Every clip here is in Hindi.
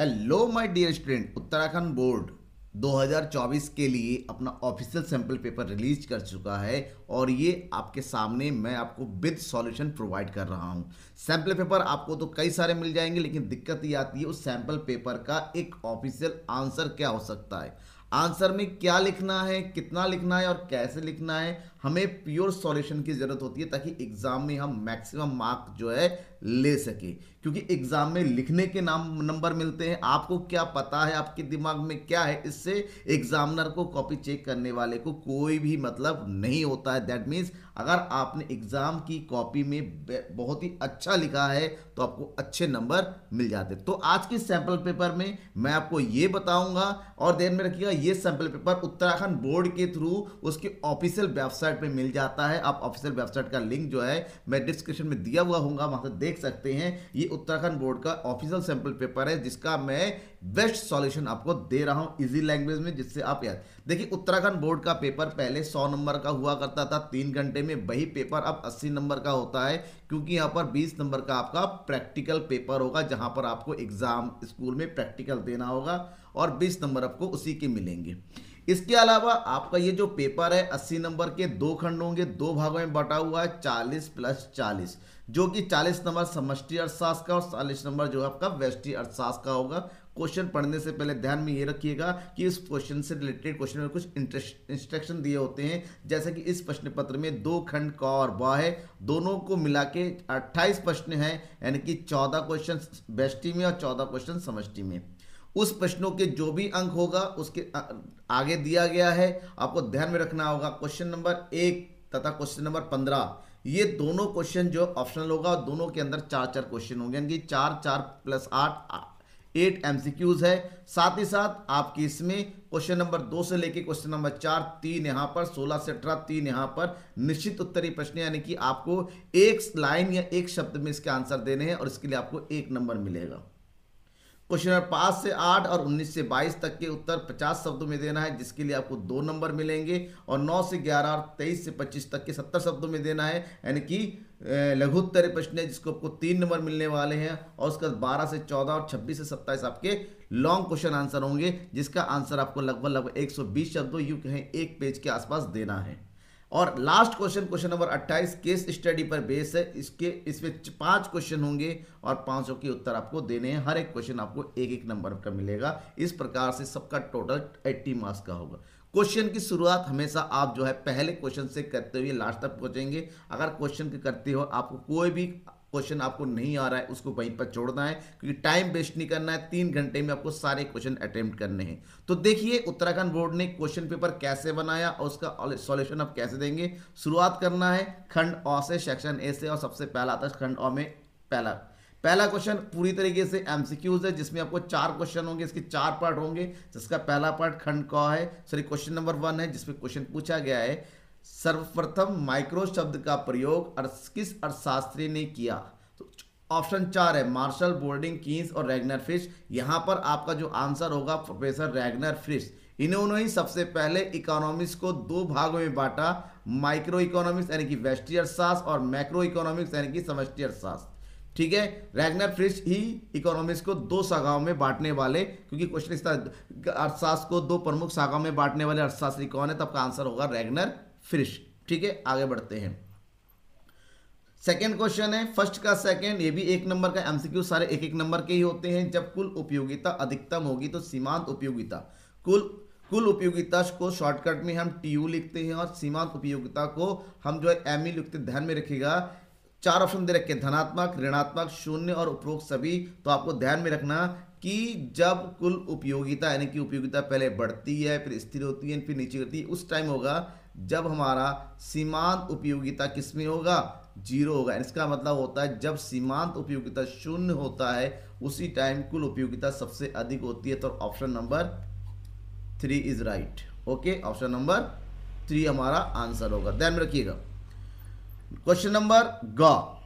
Hello my dear student, Uttarakhand board 2024 के लिए अपना ऑफिशियल सैंपल पेपर रिलीज कर चुका है और ये आपके सामने मैं आपको विद सॉल्यूशन प्रोवाइड कर रहा हूँ। सैंपल पेपर आपको तो कई सारे मिल जाएंगे, लेकिन दिक्कत ये आती है उस सैंपल पेपर का एक ऑफिशियल आंसर क्या हो सकता है, आंसर में क्या लिखना है, कितना लिखना है और कैसे लिखना है। हमें प्योर सॉल्यूशन की ज़रूरत होती है ताकि एग्ज़ाम में हम मैक्सिमम मार्क जो है ले सके, क्योंकि एग्ज़ाम में लिखने के नंबर मिलते हैं। आपको क्या पता है, आपके दिमाग में क्या है, इससे एग्जामिनर को कॉपी चेक करने वाले को कोई भी मतलब नहीं होता है। दैट मीन्स अगर आपने एग्ज़ाम की कॉपी में बहुत ही अच्छा लिखा है तो आपको अच्छे नंबर मिल जाते। तो आज के सैंपल पेपर में मैं आपको ये बताऊंगा, और ध्यान में रखिएगा ये सैंपल पेपर उत्तराखंड बोर्ड के थ्रू उसकी ऑफिशियल वेबसाइट पे मिल जाता है। आप ऑफिशियल वेबसाइट का लिंक जो है मैं डिस्क्रिप्शन में दिया हुआ होगा, वहां से देख सकते हैं। ये उत्तराखंड बोर्ड का ऑफिशियल सैंपल पेपर है जिसका मैं बेस्ट सॉल्यूशन आपको दे रहा हूं इजी लैंग्वेज में, जिससे आप याद देखिए। उत्तराखंड बोर्ड का पेपर पहले 100 नंबर का हुआ करता था 3 घंटे में, वही पेपर अब 80 नंबर का होता है, क्योंकि यहां पर 20 नंबर का आपका प्रैक्टिकल पेपर होगा, जहां पर आपको एग्जाम स्कूल में प्रैक्टिकल देना होगा और 20 नंबर आपको उसी के मिलेंगे। इसके अलावा आपका ये जो पेपर है 80 नंबर के 2 खंड होंगे, 2 भागों में बटा हुआ है, 40 प्लस 40, जो कि 40 नंबर समष्टि अर्थशास्त्र का और 40 नंबर जो है आपका व्यष्टि अर्थशास्त्र का होगा। क्वेश्चन पढ़ने से पहले ध्यान में ये रखिएगा कि इस क्वेश्चन से रिलेटेड क्वेश्चन में कुछ इंस्ट्रक्शन दिए होते हैं, जैसे कि इस प्रश्न पत्र में 2 खंड क और ब है, दोनों को मिला के 28 प्रश्न हैं, यानी कि 14 क्वेश्चन व्यष्टि में और 14 क्वेश्चन समष्टि में। उस प्रश्नों के जो भी अंक होगा उसके आगे दिया गया है, आपको ध्यान में रखना होगा। क्वेश्चन नंबर 1 तथा क्वेश्चन नंबर 15, ये दोनों क्वेश्चन जो ऑप्शनल होगा और दोनों के अंदर 4-4 क्वेश्चन होंगे, यानी कि 4 4 प्लस 8 एमसीक्यूज है। साथ ही साथ आपकी इसमें क्वेश्चन नंबर 2 से लेके क्वेश्चन नंबर 4 3 यहाँ पर, 16 से 18 3 यहाँ पर निश्चित उत्तरीय प्रश्न, यानी कि आपको एक लाइन या एक शब्द में इसके आंसर देने हैं और इसके लिए आपको 1 नंबर मिलेगा। क्वेश्चन नंबर 5 से 8 और 19 से 22 तक के उत्तर 50 शब्दों में देना है, जिसके लिए आपको 2 नंबर मिलेंगे। और 9 से 11 और 23 से 25 तक के 70 शब्दों में देना है, यानी कि लघु उत्तरीय प्रश्न है, जिसको आपको 3 नंबर मिलने वाले हैं। और उसके बाद 12 से 14 और 26 से 27 आपके लॉन्ग क्वेश्चन आंसर होंगे, जिसका आंसर आपको लगभग 120 शब्दों यूं कहें 1 पेज के आसपास देना है। और last question, question number 28 case study पर बेस है, इसमें 5 क्वेश्चन होंगे और 500 के उत्तर आपको देने हैं। हर एक क्वेश्चन आपको 1-1 नंबर का मिलेगा। इस प्रकार से सबका टोटल 80 मार्क्स का होगा। क्वेश्चन की शुरुआत हमेशा आप जो है पहले क्वेश्चन से करते हुए लास्ट तक पहुंचेंगे। अगर क्वेश्चन के करते हो आपको कोई भी क्वेश्चन आपको नहीं आ रहा है, उसको वहीं पर छोड़ना है, क्योंकि टाइम वेस्ट नहीं करना है। 3 घंटे में आपको सारे क्वेश्चन अटेम्प्ट करने हैं। तो देखिए उत्तराखंड बोर्ड ने क्वेश्चन पेपर कैसे बनाया और उसका सॉल्यूशन आप कैसे देंगे। शुरुआत करना है खंड अ से, सेक्शन ए से, और सबसे पहला आता है खंड अ में पहला क्वेश्चन पूरी तरीके से एमसीक्यूज है, जिसमें आपको 4 क्वेश्चन होंगे, इसके 4 पार्ट होंगे। जिसका पहला पार्ट खंड क है, सॉरी क्वेश्चन नंबर 1 है, जिसमें क्वेश्चन पूछा गया है सर्वप्रथम माइक्रो शब्द का प्रयोग किस अर्थशास्त्री ने किया। तो ऑप्शन 4 है मार्शल, बोर्डिंग, कीन्स और रैगनर फिश। यहां पर आपका जो आंसर होगा प्रोफेसर रैगनर फिश। इन्होंने ही सबसे पहले इकोनॉमिक्स को 2 भागों में बांटा, माइक्रो इकोनॉमिक्स यानी कि व्यष्टि अर्थशास्त्र और मैक्रो इकोनॉमिक्स यानी कि समष्टि अर्थशास्त्र। ठीक है, रैगनर फिश ही इकोनॉमिक्स को 2 शाखाओं में बांटने वाले, क्योंकि क्वेश्चन इस तरह अर्थशास्त्र को 2 प्रमुख शाखाओं में बांटने वाले अर्थशास्त्री कौन है, तो आपका आंसर होगा रैगनर फिश। ठीक है, आगे बढ़ते हैं। सेकेंड क्वेश्चन है फर्स्ट का सेकेंड, ये भी 1 नंबर का एमसीक्यू, सारे 1-1 नंबर के ही होते हैं। जब कुल उपयोगिता अधिकतम होगी तो सीमांत उपयोगिता, कुल उपयोगिता को शॉर्टकट में हम टीयू लिखते हैं और सीमांत उपयोगिता को हम जो है एमई लिखते हैं। ध्यान में रखिएगा 4 ऑप्शन दे रखे, धनात्मक, ऋणात्मक, शून्य और उपरोक्त सभी। तो आपको ध्यान में रखना कि जब कुल उपयोगिता यानी कि उपयोगिता पहले बढ़ती है, फिर स्थिर होती है, फिर नीचे गिरती है, उस टाइम होगा जब हमारा सीमांत उपयोगिता किसमें होगा, 0 होगा। इसका मतलब होता है जब सीमांत उपयोगिता 0 होता है उसी टाइम कुल उपयोगिता सबसे अधिक होती है। तो option number 3 is right. Okay, option number 3 हमारा आंसर होगा, ध्यान में रखिएगा। क्वेश्चन नंबर ग,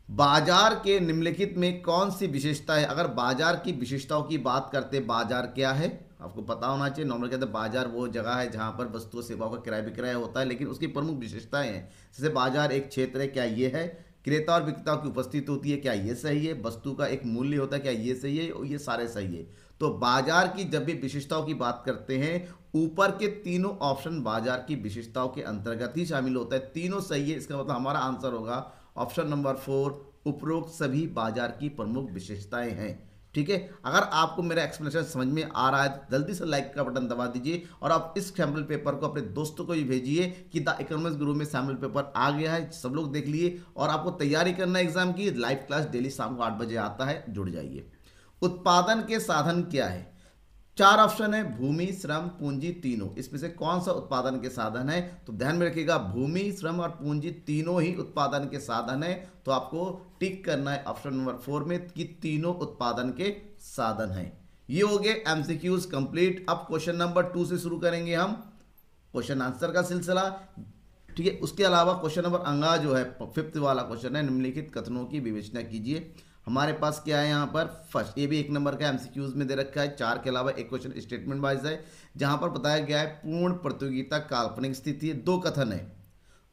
बाजार के निम्नलिखित में कौन सी विशेषता है। अगर बाजार की विशेषताओं की बात करते, बाजार क्या है आपको पता होना चाहिए। नॉर्मल कहते हैं बाजार वो जगह है जहां पर वस्तुओं सेवाओं का क्रय विक्रय होता है, लेकिन उसकी प्रमुख विशेषताएं हैं। जैसे बाजार एक क्षेत्र है, क्या ये है, क्रेता और विक्रेता की उपस्थिति होती है, क्या ये सही है? वस्तु का एक मूल्य होता है, क्या ये सही है? और ये सारे सही है। तो बाजार की जब भी विशेषताओं की बात करते हैं, ऊपर के तीनों ऑप्शन बाजार की विशेषताओं के अंतर्गत ही शामिल होता है, तीनों सही है। इसका मतलब हमारा आंसर होगा ऑप्शन नंबर 4, उपरोक्त सभी बाजार की प्रमुख विशेषताएं हैं। ठीक है, अगर आपको मेरा एक्सप्लेनेशन समझ में आ रहा है तो जल्दी से लाइक का बटन दबा दीजिए और आप इस सैम्पल पेपर को अपने दोस्तों को भी भेजिए कि द इकोनॉमिक्स गुरु में सैम्पल पेपर आ गया है, सब लोग देख लिए। और आपको तैयारी करना है एग्जाम की, लाइव क्लास डेली शाम को 8 बजे आता है, जुड़ जाइए। उत्पादन के साधन क्या है? 4 ऑप्शन है, भूमि, श्रम, पूंजी, तीनों। इसमें से कौन सा उत्पादन के साधन है? तो ध्यान में रखिएगा, भूमि, श्रम और पूंजी तीनों ही उत्पादन के साधन है। तो आपको टिक करना है ऑप्शन नंबर 4 में कि तीनों उत्पादन के साधन है। ये हो गए एमसीक्यूज कंप्लीट। अब क्वेश्चन नंबर 2 से शुरू करेंगे हम क्वेश्चन आंसर का सिलसिला। ठीक है, उसके अलावा क्वेश्चन नंबर अंगा जो है 5th वाला क्वेश्चन है, निम्नलिखित कथनों की विवेचना कीजिए। हमारे पास क्या है यहाँ पर? फर्स्ट, ये भी 1 नंबर का एमसीक्यूज में दे रखा है। 4 के अलावा एक क्वेश्चन स्टेटमेंट वाइज है, जहां पर बताया गया है पूर्ण प्रतियोगिता काल्पनिक स्थिति है। 2 कथन है,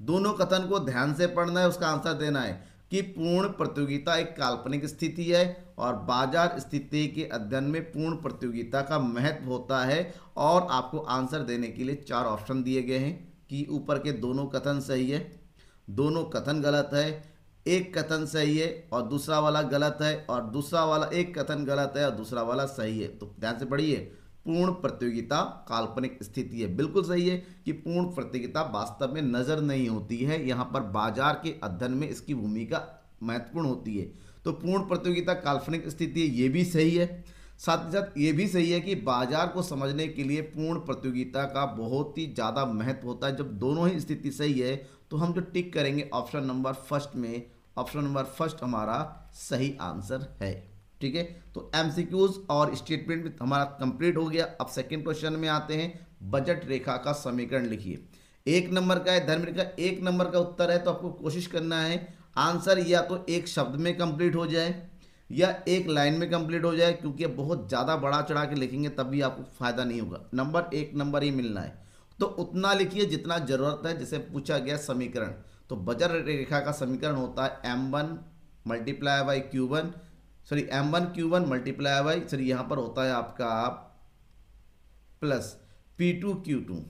दोनों कथन को ध्यान से पढ़ना है, उसका आंसर देना है कि पूर्ण प्रतियोगिता एक काल्पनिक स्थिति है और बाजार स्थिति के अध्ययन में पूर्ण प्रतियोगिता का महत्व होता है। और आपको आंसर देने के लिए 4 ऑप्शन दिए गए हैं कि ऊपर के दोनों कथन सही है, दोनों कथन गलत है, एक कथन सही है और दूसरा वाला गलत है, और दूसरा वाला एक कथन गलत है और दूसरा वाला सही है। तो ध्यान से पढ़िए, पूर्ण प्रतियोगिता काल्पनिक स्थिति है, बिल्कुल सही है कि पूर्ण प्रतियोगिता वास्तव में नजर नहीं होती है, यहाँ पर बाजार के अध्ययन में इसकी भूमिका महत्वपूर्ण होती है। तो पूर्ण प्रतियोगिता काल्पनिक स्थिति है, ये भी सही है। साथ ही साथ ये भी सही है कि बाजार को समझने के लिए पूर्ण प्रतियोगिता का बहुत ही ज़्यादा महत्व होता है। जब दोनों ही स्थिति सही है तो हम जो टिक करेंगे ऑप्शन नंबर फर्स्ट में, ऑप्शन नंबर फर्स्ट हमारा सही आंसर है। ठीक है, तो एमसीक्यूज और स्टेटमेंट हमारा कंप्लीट हो गया। अब सेकंड क्वेश्चन में आते हैं, बजट रेखा का समीकरण लिखिए। 1 नंबर का है, ध्यान रखिएगा 1 नंबर का उत्तर है, तो आपको कोशिश करना है आंसर या तो एक शब्द में कंप्लीट हो जाए या एक लाइन में कंप्लीट हो जाए, क्योंकि बहुत ज़्यादा बड़ा चढ़ा के लिखेंगे तब भी आपको फायदा नहीं होगा। नंबर 1 नंबर ही मिलना है, तो उतना लिखिए जितना जरूरत है। जैसे पूछा गया समीकरण, तो बजट रेखा का समीकरण होता है M1 multiply by Q1, sorry M1 Q1 multiply by, sorry यहाँ पर होता है आपका प्लस P2 Q2।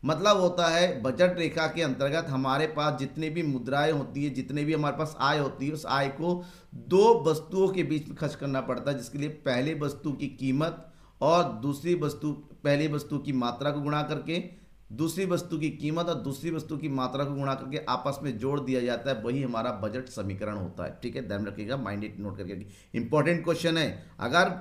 मतलब होता है बजट रेखा के अंतर्गत हमारे पास जितने भी मुद्राएं होती है, जितने भी हमारे पास आय होती है, उस आय को 2 वस्तुओं के बीच में खर्च करना पड़ता है, जिसके लिए पहली वस्तु की कीमत और दूसरी वस्तु, पहली वस्तु की मात्रा को गुणा करके दूसरी वस्तु की कीमत और दूसरी वस्तु की मात्रा को गुणा करके आपस में जोड़ दिया जाता है, वही हमारा बजट समीकरण होता है। ठीक है, ध्यान रखिएगा, माइंड इट नोट करके, इंपॉर्टेंट क्वेश्चन है। अगर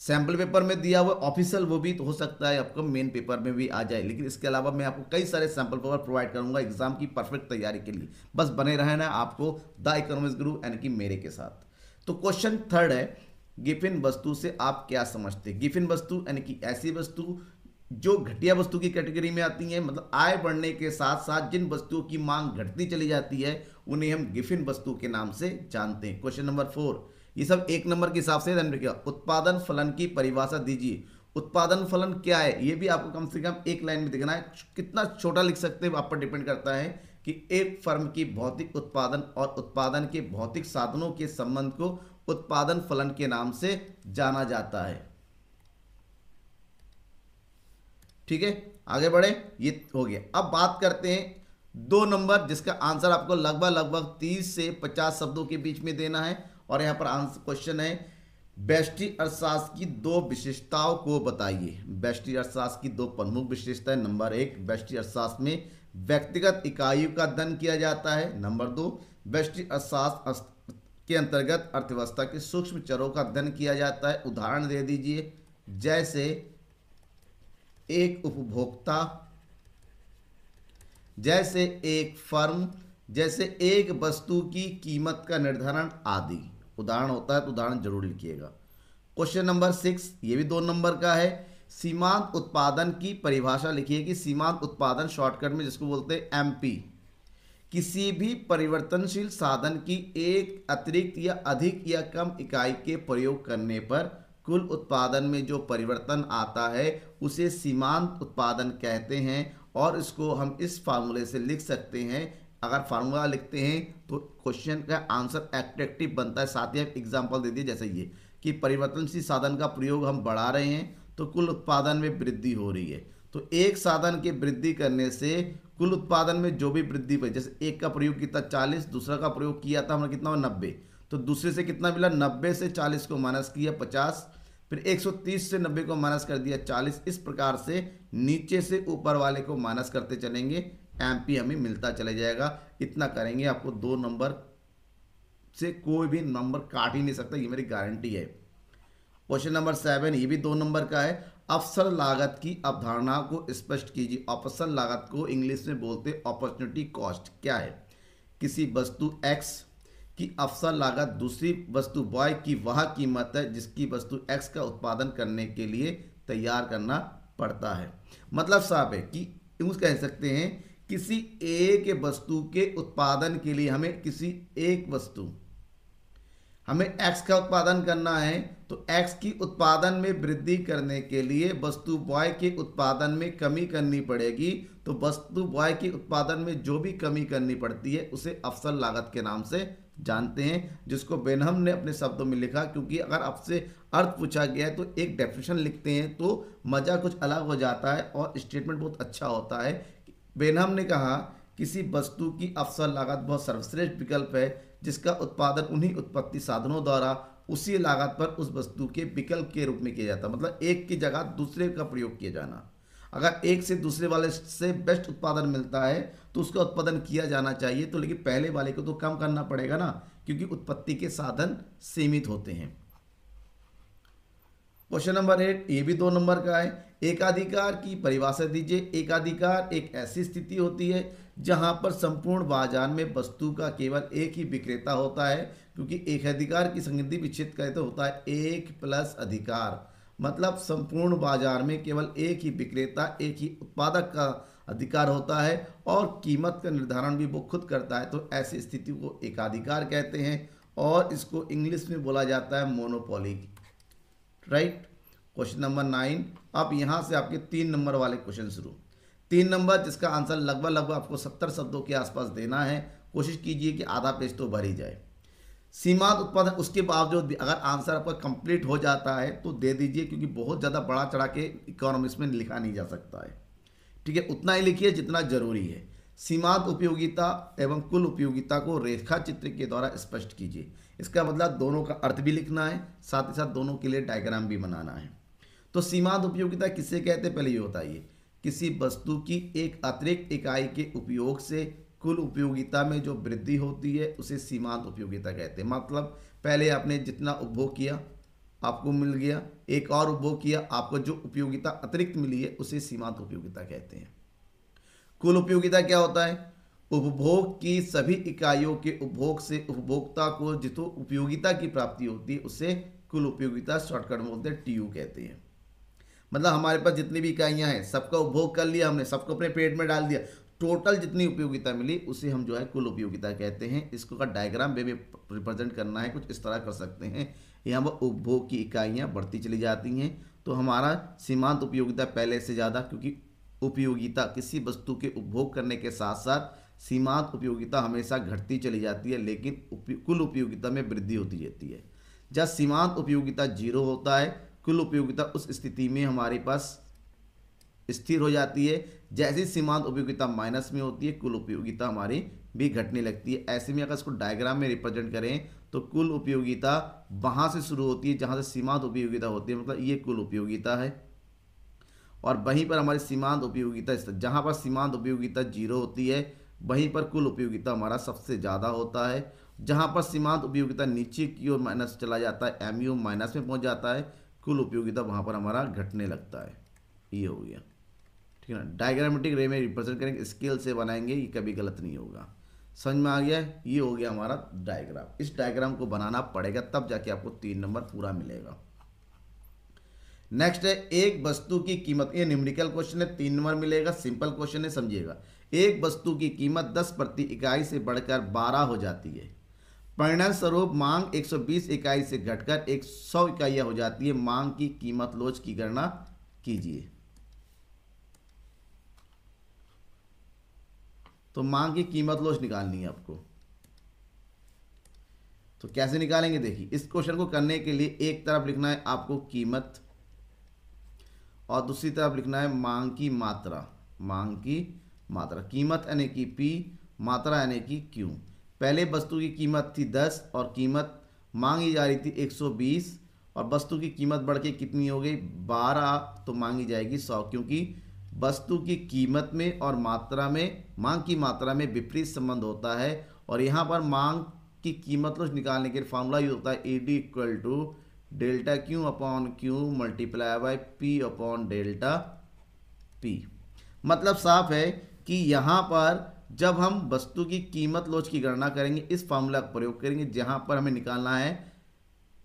सैम्पल पेपर में दिया हुआ ऑफिशियल, वो भी तो हो सकता है आपको मेन पेपर में भी आ जाए, लेकिन इसके अलावा मैं आपको कई सारे सैम्पल पेपर प्रोवाइड करूंगा एग्जाम की परफेक्ट तैयारी के लिए। बस बने रहना आपको द इकोनॉमिक्स गुरु यानी कि मेरे के साथ। तो क्वेश्चन थर्ड है, गिफिन वस्तु से आप क्या समझते हैं? गिफिन वस्तु यानी कि ऐसी वस्तु जो घटिया वस्तु की कैटेगरी में आती है, मतलब आय बढ़ने के साथ साथ जिन वस्तुओं की मांग घटती चली जाती है उन्हें हम गिफिन वस्तु के नाम से जानते हैं। क्वेश्चन नंबर 4, ये सब 1 नंबर के हिसाब से ध्यान रखिएगा। उत्पादन फलन की परिभाषा दीजिए। उत्पादन फलन क्या है, ये भी आपको कम से कम एक लाइन में दिखना है। कितना छोटा लिख सकते हैं आप पर डिपेंड करता है कि एक फर्म की भौतिक उत्पादन और उत्पादन के भौतिक साधनों के संबंध को उत्पादन फलन के नाम से जाना जाता है। ठीक है, आगे बढ़े, ये हो गया। अब बात करते हैं 2 नंबर, जिसका आंसर आपको लगभग 30 से 50 शब्दों के बीच में देना है। और यहां पर आंसर क्वेश्चन है, व्यष्टि अर्थशास्त्र की 2 विशेषताओं को बताइए। व्यष्टि अर्थशास्त्र की 2 प्रमुख विशेषताएं। नंबर 1, व्यष्टि अर्थशास्त्र में व्यक्तिगत इकाइयों का अध्ययन किया जाता है। नंबर 2, व्यष्टि अर्थशास्त्र के अंतर्गत अर्थव्यवस्था के सूक्ष्म चरों का अध्ययन किया जाता है। उदाहरण दे दीजिए, जैसे एक उपभोक्ता, जैसे एक फर्म, जैसे एक वस्तु की कीमत का निर्धारण आदि। उदाहरण होता है तो उदाहरण जरूर लिखिएगा। क्वेश्चन नंबर 6, ये भी 2 नंबर का है। सीमांत उत्पादन की परिभाषा लिखिए कि सीमांत उत्पादन शॉर्टकट में जिसको बोलते हैं एमपी, किसी भी परिवर्तनशील साधन की एक अतिरिक्त या अधिक या कम इकाई के प्रयोग करने पर कुल उत्पादन में जो परिवर्तन आता है उसे सीमांत उत्पादन कहते हैं। और इसको हम इस फार्मूले से लिख सकते हैं, अगर फार्मूला लिखते हैं तो क्वेश्चन का आंसर एट्रैक्टिव बनता है। साथ ही आप एग्जाम्पल दे दिए जैसे ये कि परिवर्तनशील साधन का प्रयोग हम बढ़ा रहे हैं तो कुल उत्पादन में वृद्धि हो रही है। तो एक साधन की वृद्धि करने से कुल उत्पादन में जो भी वृद्धि हुई, जैसे एक का प्रयोग किया 40, दूसरा का प्रयोग किया था हमने कितना 90, तो दूसरे से कितना मिला 90 से 40 को माइनस किया 50, फिर 130 से 90 को माइनस कर दिया 40। इस प्रकार से नीचे से ऊपर वाले को माइनस करते चलेंगे, एमपी हमें मिलता चला जाएगा। इतना करेंगे आपको 2 नंबर से कोई भी नंबर काट ही नहीं सकता, ये मेरी गारंटी है। क्वेश्चन नंबर 7 ये भी 2 नंबर का है। अवसर लागत की अवधारणा को स्पष्ट कीजिए। अवसर लागत को इंग्लिश में बोलते अपॉर्चुनिटी कॉस्ट। क्या है? किसी वस्तु X की अवसर लागत दूसरी वस्तु Y की वह कीमत है जिसकी वस्तु X का उत्पादन करने के लिए तैयार करना पड़ता है। मतलब साहब है कि यूँ कह सकते हैं किसी एक वस्तु के उत्पादन के लिए हमें X का उत्पादन करना है, तो X की उत्पादन में वृद्धि करने के लिए वस्तु Y के उत्पादन में कमी करनी पड़ेगी। तो वस्तु Y के उत्पादन में जो भी कमी करनी पड़ती है उसे अवसर लागत के नाम से जानते हैं, जिसको बेनहम ने अपने शब्दों में लिखा। क्योंकि अगर आपसे अर्थ पूछा गया है तो एक डेफिनेशन लिखते हैं तो मज़ा कुछ अलग हो जाता है और स्टेटमेंट बहुत अच्छा होता है। बेनहम ने कहा किसी वस्तु की अवसर लागत बहुत सर्वश्रेष्ठ विकल्प है जिसका उत्पादन उन्हीं उत्पत्ति साधनों द्वारा उसी लागत पर उस वस्तु के विकल्प के रूप में किया जाता है। मतलब एक की जगह दूसरे का प्रयोग किया जाना। अगर एक से दूसरे वाले से बेस्ट उत्पादन मिलता है तो उसका उत्पादन किया जाना चाहिए, तो लेकिन पहले वाले को तो कम करना पड़ेगा ना, क्योंकि उत्पत्ति के साधन सीमित होते हैं। क्वेश्चन नंबर 8 ये भी 2 नंबर का है। एकाधिकार की परिभाषा दीजिए। एकाधिकार एक ऐसी स्थिति होती है जहां पर संपूर्ण बाजार में वस्तु का केवल एक ही विक्रेता होता है, क्योंकि एकाधिकार की संगति विच्छेद कहे तो होता है एक प्लस अधिकार। मतलब संपूर्ण बाजार में केवल एक ही विक्रेता, एक ही उत्पादक का अधिकार होता है और कीमत का निर्धारण भी वो खुद करता है। तो ऐसी स्थिति को एकाधिकार कहते हैं और इसको इंग्लिश में बोला जाता है मोनोपोली। राइट। Question number 9। अब यहाँ से आपके 3 नंबर वाले क्वेश्चन शुरू। 3 नंबर जिसका आंसर लगभग आपको 70 शब्दों के आसपास देना है। कोशिश कीजिए कि आधा पेज तो भर ही जाए। सीमांत उत्पादन, उसके बावजूद अगर आंसर आपका कंप्लीट हो जाता है तो दे दीजिए, क्योंकि बहुत ज़्यादा बढ़ा चढ़ा के इकोनॉमिक्स में लिखा नहीं जा सकता है। ठीक है, उतना ही लिखिए जितना जरूरी है। सीमांत उपयोगिता एवं कुल उपयोगिता को रेखा चित्र के द्वारा स्पष्ट कीजिए। इसका मतलब दोनों का अर्थ भी लिखना है, साथ ही साथ दोनों के लिए डायग्राम भी बनाना है। तो सीमांत उपयोगिता किससे कहते हैं, पहले ये बताइए। किसी वस्तु की एक अतिरिक्त इकाई के उपयोग से कुल उपयोगिता में जो वृद्धि होती है उसे सीमांत उपयोगिता कहते हैं। मतलब पहले आपने जितना उपभोग किया आपको मिल गया, एक और उपभोग किया, आपको जो उपयोगिता अतिरिक्त मिली है उसे सीमांत उपयोगिता कहते हैं। कुल उपयोगिता क्या होता है? उपभोग की सभी इकाइयों के उपभोग से उपभोक्ता को जितो उपयोगिता की प्राप्ति होती है उसे कुल उपयोगिता शॉर्टकट में बोलते हैं टीयू कहते हैं। मतलब हमारे पास जितनी भी इकाइयां हैं सबका उपभोग कर लिया हमने, सबको अपने पेट में डाल दिया, टोटल जितनी उपयोगिता मिली उसे हम जो है कुल उपयोगिता कहते हैं। इसको का डायग्राम वे में रिप्रेजेंट करना है, कुछ इस तरह कर सकते हैं। यहाँ पर उपभोग की इकाइयाँ बढ़ती चली जाती हैं तो हमारा सीमांत उपयोगिता पहले से ज़्यादा, क्योंकि उपयोगिता किसी वस्तु के उपभोग करने के साथ साथ सीमांत उपयोगिता हमेशा घटती चली जाती है, लेकिन कुल उपयोगिता में वृद्धि होती रहती है। जब सीमांत उपयोगिता 0 होता है, कुल उपयोगिता उस स्थिति में हमारे पास स्थिर हो जाती है। जैसे सीमांत उपयोगिता माइनस में होती है कुल उपयोगिता हमारी भी घटने लगती है। ऐसे में अगर इसको डायग्राम में रिप्रेजेंट करें तो कुल उपयोगिता वहाँ से शुरू होती है जहाँ से सीमांत उपयोगिता होती है, मतलब ये कुल उपयोगिता है। और वहीं पर हमारी सीमांत उपयोगिता, जहाँ पर सीमांत उपयोगिता 0 होती है वहीं पर कुल उपयोगिता हमारा सबसे ज़्यादा होता है। जहाँ पर सीमांत उपयोगिता नीचे की ओर माइनस चला जाता है, एमयू माइनस में पहुँच जाता है, कुल उपयोगिता वहाँ पर हमारा घटने लगता है। ये हो गया, ठीक है ना। डायग्रामेटिक रे में रिप्रेजेंट करेंगे, स्केल से बनाएंगे, ये कभी गलत नहीं होगा। समझ में आ गया? ये हो गया हमारा डायग्राम। इस डायग्राम को बनाना पड़ेगा तब जाके आपको 3 नंबर पूरा मिलेगा। नेक्स्ट है एक वस्तु की कीमत। ये न्यूमेरिकल क्वेश्चन है, 3 नंबर मिलेगा। सिंपल क्वेश्चन है, समझिएगा। एक वस्तु की कीमत 10 प्रति इकाई से बढ़कर 12 हो जाती है। परिणाम स्वरूप मांग 120 इकाई से घटकर 100 इकाइयां हो जाती है। मांग की कीमत लोच की गणना कीजिए। तो मांग की कीमत लोच निकालनी है आपको। तो कैसे निकालेंगे, देखिए इस क्वेश्चन को करने के लिए एक तरफ लिखना है आपको कीमत और दूसरी तरफ लिखना है मांग की मात्रा। मांग की मात्रा, कीमत यानी कि पी, मात्रा यानी कि क्यू। पहले वस्तु की कीमत थी 10 और कीमत मांगी जा रही थी 120 और वस्तु की कीमत बढ़ के कितनी हो गई 12, तो मांगी जाएगी 100, क्योंकि वस्तु की कीमत में और मात्रा में, मांग की मात्रा में विपरीत संबंध होता है। और यहाँ पर मांग की कीमत लोच निकालने के लिए फॉर्मूला यूज होता है AD equal to delta Q upon Q multiply by P upon delta P. मतलब साफ है कि यहाँ पर जब हम वस्तु की कीमत लोच की गणना करेंगे इस फॉर्मूला का प्रयोग करेंगे, जहाँ पर हमें निकालना है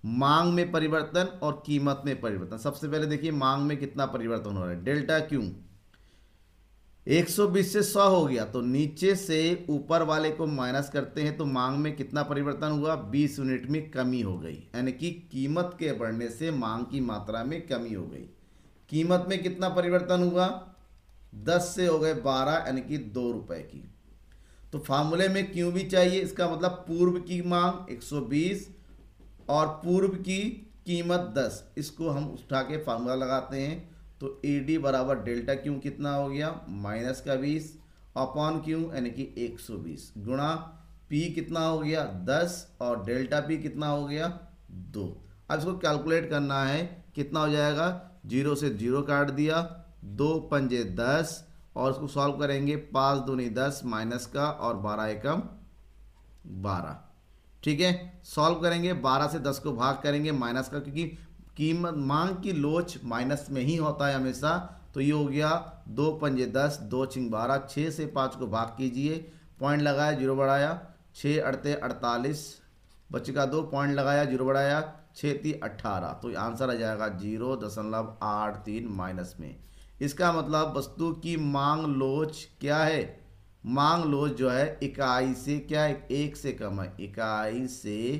मांग में परिवर्तन और कीमत में परिवर्तन। सबसे पहले देखिए मांग में कितना परिवर्तन हो रहा है, डेल्टा क्यू 120 से 100 हो गया, तो नीचे से ऊपर वाले को माइनस करते हैं तो मांग में कितना परिवर्तन हुआ, 20 यूनिट में कमी हो गई, यानी कि कीमत के बढ़ने से मांग की मात्रा में कमी हो गई। कीमत में कितना परिवर्तन हुआ, 10 से हो गए 12, यानी कि 2 रुपए की। तो फार्मूले में क्यों भी चाहिए, इसका मतलब पूर्व की मांग 120 और पूर्व की कीमत 10, इसको हम उठा के फार्मूला लगाते हैं। तो AD बराबर डेल्टा क्यू कितना हो गया माइनस का 20 अपॉन क्यू यानी कि 120 गुणा P कितना हो गया 10 और डेल्टा P कितना हो गया 2। अब इसको कैलकुलेट करना है, कितना हो जाएगा, 0 से 0 काट दिया, 2 पंजे 10 और इसको सॉल्व करेंगे, 5 दूनी 10 माइनस का और 12 एकम 12। ठीक है, सॉल्व करेंगे, 12 से 10 को भाग करेंगे माइनस का, क्योंकि कीमत मांग की लोच माइनस में ही होता है हमेशा। तो ये हो गया 2 पंजे 10, 2 छिंग 12, 6 से 5 को भाग कीजिए, पॉइंट लगाया 0 बढ़ाया, 6 अड़ते 48 बचेगा 2, पॉइंट लगाया 0 बढ़ाया, 6 × 18, तो आंसर आ जाएगा 0.83 माइनस में। इसका मतलब वस्तु की मांग लोच क्या है, मांग लोच जो है इकाई से क्या है, 1 से कम है, इकाई से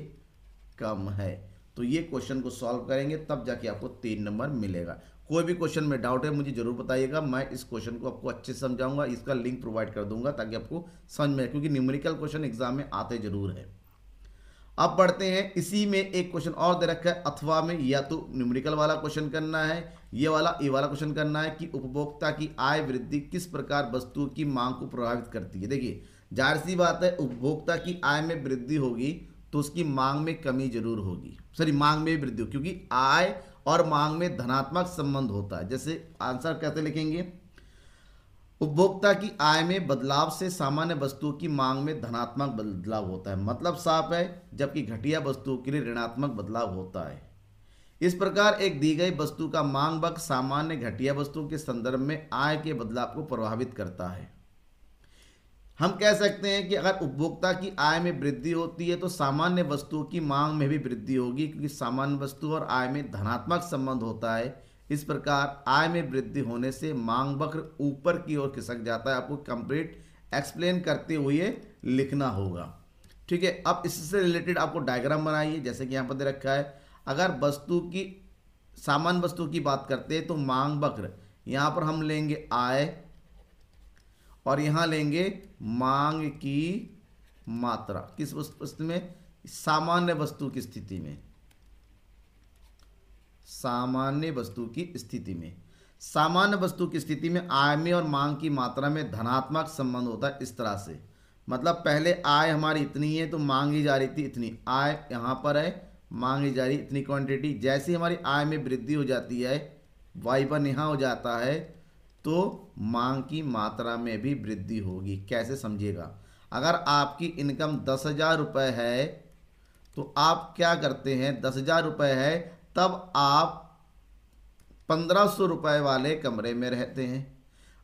कम है। तो ये क्वेश्चन को सॉल्व करेंगे तब जाके आपको 3 नंबर मिलेगा। कोई भी क्वेश्चन में डाउट है मुझे जरूर बताइएगा, मैं इस क्वेश्चन को आपको अच्छे से समझाऊंगा, इसका लिंक प्रोवाइड कर दूंगा ताकि आपको समझ में, क्योंकि न्यूमेरिकल क्वेश्चन एग्जाम में आते जरूर है। अब बढ़ते हैं, इसी में एक क्वेश्चन और दे रखा है, अथवा में या तो न्यूमेरिकल वाला क्वेश्चन करना है, ये वाला क्वेश्चन करना है कि उपभोक्ता की आय वृद्धि किस प्रकार वस्तुओं की मांग को प्रभावित करती है। देखिए जाहिर सी बात है, उपभोक्ता की आय में वृद्धि होगी तो उसकी मांग में कमी जरूर होगी, सॉरी मांग में वृद्धि हो, क्योंकि आय और मांग में धनात्मक संबंध होता है। जैसे आंसर कैसे लिखेंगे, उपभोक्ता की आय में बदलाव से सामान्य वस्तुओं की मांग में धनात्मक बदलाव होता है, मतलब साफ है, जबकि घटिया वस्तुओं के लिए ऋणात्मक बदलाव होता है। इस प्रकार एक दी गई वस्तु का मांग बक सामान्य घटिया वस्तुओं के संदर्भ में आय के बदलाव को प्रभावित करता है। हम कह सकते हैं कि अगर उपभोक्ता की आय में वृद्धि होती है तो सामान्य वस्तुओं की मांग में भी वृद्धि होगी, क्योंकि सामान्य वस्तु और आय में धनात्मक संबंध होता है। इस प्रकार आय में वृद्धि होने से मांग वक्र ऊपर की ओर खिसक जाता है। आपको कंप्लीट एक्सप्लेन करते हुए लिखना होगा। ठीक है, अब इससे रिलेटेड आपको डायग्राम बनाइए, जैसे कि यहाँ पर दे रखा है, अगर वस्तु की सामान्य वस्तु की बात करते हैं तो मांग वक्र, यहाँ पर हम लेंगे आय और यहाँ लेंगे मांग की मात्रा। किस वस्तु में, सामान्य वस्तु की स्थिति में, सामान्य वस्तु की स्थिति में, सामान्य वस्तु की स्थिति में आय में और मांग की मात्रा में धनात्मक संबंध होता है। इस तरह से, मतलब पहले आय हमारी इतनी है तो मांगी जा रही थी इतनी, आय यहाँ पर है, मांगी जा रही इतनी क्वांटिटी। जैसे ही हमारी आय में वृद्धि हो जाती है, y1 यहाँ हो जाता है, तो मांग की मात्रा में भी वृद्धि होगी। कैसे समझिएगा, अगर आपकी इनकम 10,000 रुपये है तो आप क्या करते हैं, 10,000 रुपये है तब आप 1,500 रुपये वाले कमरे में रहते हैं।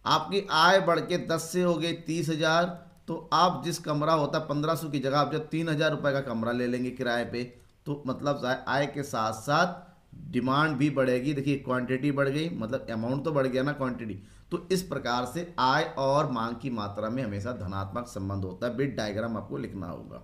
आपकी आय बढ़ के 10 से हो गई 30,000, तो आप जिस कमरा होता 1,500 की जगह आप जब 3,000 रुपये का कमरा ले लेंगे किराए पे, तो मतलब आय के साथ साथ डिमांड भी बढ़ेगी। देखिए क्वांटिटी बढ़ गई, मतलब अमाउंट तो बढ़ गया ना, क्वांटिटी। तो इस प्रकार से आय और मांग की मात्रा में हमेशा धनात्मक संबंध होता है। बिट डायग्राम आपको लिखना होगा।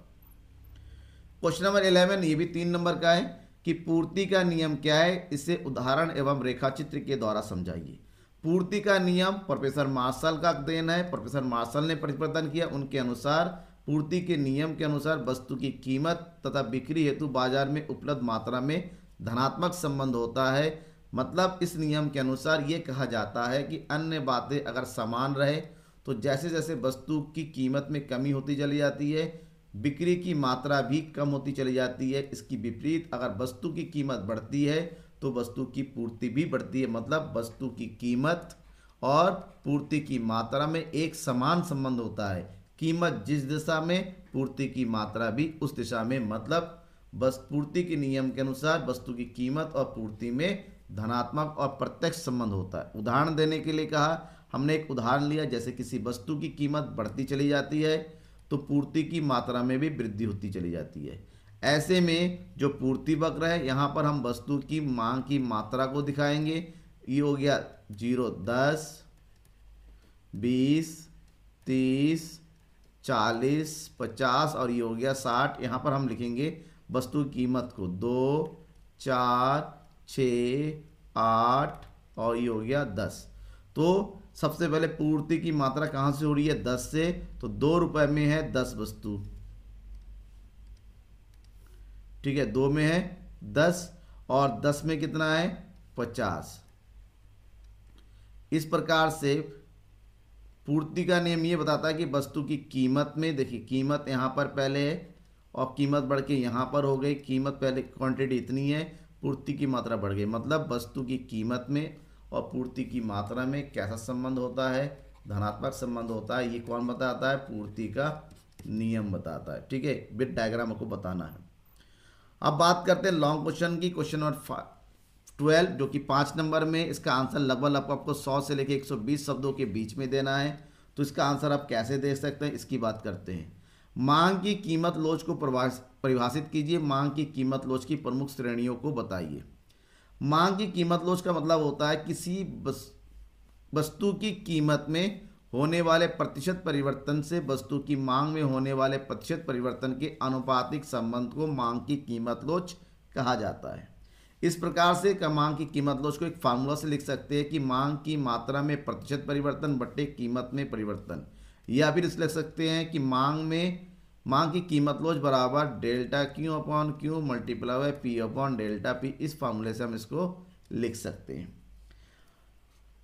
क्वेश्चन नंबर 11, ये भी 3 नंबर का है कि पूर्ति का नियम क्या है, इसे उदाहरण एवं रेखाचित्र के द्वारा समझाइए। पूर्ति का नियम प्रोफेसर मार्शल का देन है। प्रोफेसर मार्शल ने प्रतिपादन किया। उनके अनुसार पूर्ति के नियम के अनुसार वस्तु की कीमत तथा बिक्री हेतु बाजार में उपलब्ध मात्रा में धनात्मक संबंध होता है। मतलब इस नियम के अनुसार ये कहा जाता है कि अन्य बातें अगर समान रहे तो जैसे जैसे वस्तु की कीमत में कमी होती चली जाती है, बिक्री की मात्रा भी कम होती चली जाती है। इसकी विपरीत अगर वस्तु की कीमत बढ़ती है तो वस्तु की पूर्ति भी बढ़ती है। मतलब वस्तु की कीमत और पूर्ति की मात्रा में एक समान संबंध होता है। कीमत जिस दिशा में, पूर्ति की मात्रा भी उस दिशा में। मतलब बस पूर्ति के नियम के अनुसार वस्तु की कीमत और पूर्ति में धनात्मक और प्रत्यक्ष संबंध होता है। उदाहरण देने के लिए कहा, हमने एक उदाहरण लिया, जैसे किसी वस्तु की कीमत बढ़ती चली जाती है तो पूर्ति की मात्रा में भी वृद्धि होती चली जाती है। ऐसे में जो पूर्ति वक्र है, यहाँ पर हम वस्तु की मांग की मात्रा को दिखाएंगे। ये हो गया 0, 10, 20, 30, 40, 50 और ये हो गया 60। यहाँ पर हम लिखेंगे वस्तु की कीमत को 2, 4, 6, 8 और ये हो गया 10। तो सबसे पहले पूर्ति की मात्रा कहाँ से हो रही है? 10 से। तो 2 रुपए में है 10 वस्तु, ठीक है। 2 में है 10 और 10 में कितना है? 50। इस प्रकार से पूर्ति का नियम ये बताता है कि वस्तु की कीमत में, देखिए कीमत यहाँ पर पहले है और कीमत बढ़ के यहाँ पर हो गई। कीमत पहले क्वांटिटी इतनी है, पूर्ति की मात्रा बढ़ गई। मतलब वस्तु की कीमत में और पूर्ति की मात्रा में कैसा संबंध होता है? धनात्मक संबंध होता है। ये कौन बताता है? पूर्ति का नियम बताता है, ठीक है। विद डायग्राम आपको बताना है। अब बात करते हैं लॉन्ग क्वेश्चन की। क्वेश्चन नंबर 12 जो कि 5 नंबर में, इसका आंसर लगभग आपको 100 से लेकर 120 शब्दों के बीच में देना है। तो इसका आंसर आप कैसे दे सकते हैं, इसकी बात करते हैं। मांग की कीमत लोच को परिभाषित कीजिए। मांग की कीमत लोच की प्रमुख श्रेणियों को बताइए। मांग की कीमत लोच का मतलब होता है किसी वस्तु की कीमत में होने वाले प्रतिशत परिवर्तन से वस्तु की मांग में होने वाले प्रतिशत परिवर्तन के आनुपातिक संबंध को मांग की कीमत लोच कहा जाता है। इस प्रकार से मांग की कीमत लोच को एक फार्मूला से लिख सकते हैं कि मांग की मात्रा में प्रतिशत परिवर्तन बटे कीमत में परिवर्तन, या फिर इस लिख सकते हैं कि मांग की कीमत लोच बराबर delta Q upon Q multiply by P upon delta P. इस फार्मूले से हम इसको लिख सकते हैं।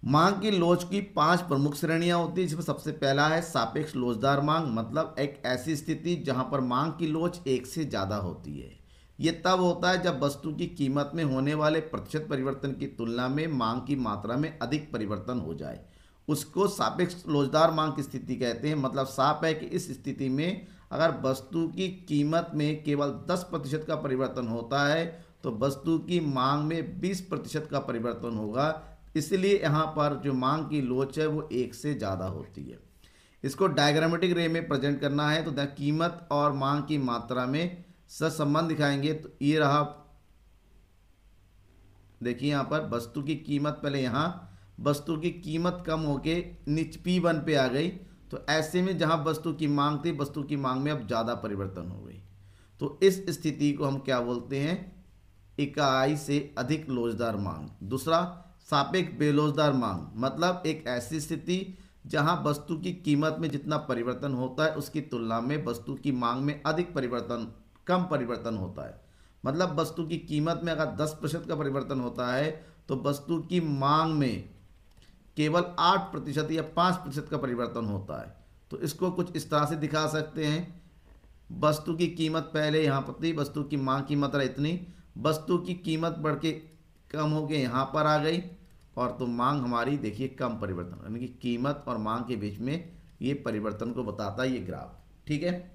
मांग की लोच की 5 प्रमुख श्रेणियां होती है, जिसमें सबसे पहला है सापेक्ष लोचदार मांग। मतलब एक ऐसी स्थिति जहां पर मांग की लोच 1 से ज़्यादा होती है। ये तब होता है जब वस्तु की कीमत में होने वाले प्रतिशत परिवर्तन की तुलना में मांग की मात्रा में अधिक परिवर्तन हो जाए। उसको सापेक्ष लोचदार मांग की स्थिति कहते हैं। मतलब साफ है कि इस स्थिति में अगर वस्तु की कीमत में केवल 10% का परिवर्तन होता है तो वस्तु की मांग में 20% का परिवर्तन होगा। इसलिए यहाँ पर जो मांग की लोच है वो 1 से ज़्यादा होती है। इसको डायग्रामेटिक रे में प्रेजेंट करना है तो कीमत और मांग की मात्रा में सहसंबंध दिखाएंगे। तो ये रहा, देखिए यहाँ पर वस्तु की कीमत, पहले यहाँ वस्तु की कीमत कम होके P1 पे आ गई। तो ऐसे में जहाँ वस्तु की मांग थी, वस्तु की मांग में अब ज़्यादा परिवर्तन हो गई। तो इस स्थिति को हम क्या बोलते हैं? इकाई से अधिक लोचदार मांग। दूसरा सापेक्ष बेलोचदार मांग। मतलब एक ऐसी स्थिति जहां वस्तु की कीमत में जितना परिवर्तन होता है उसकी तुलना में वस्तु की मांग में कम परिवर्तन होता है। मतलब वस्तु की कीमत में अगर 10% का परिवर्तन होता है तो वस्तु की मांग में केवल 8% या 5% का परिवर्तन होता है। तो इसको कुछ इस तरह से दिखा सकते हैं। वस्तु की कीमत पहले यहाँ पर थी, वस्तु की मांग की मात्रा इतनी, वस्तु की कीमत बढ़ के कम हो के यहाँ पर आ गई और तो मांग हमारी देखिए कम परिवर्तन, यानी कि कीमत और मांग के बीच में ये परिवर्तन को बताता है ये ग्राफ, ठीक है।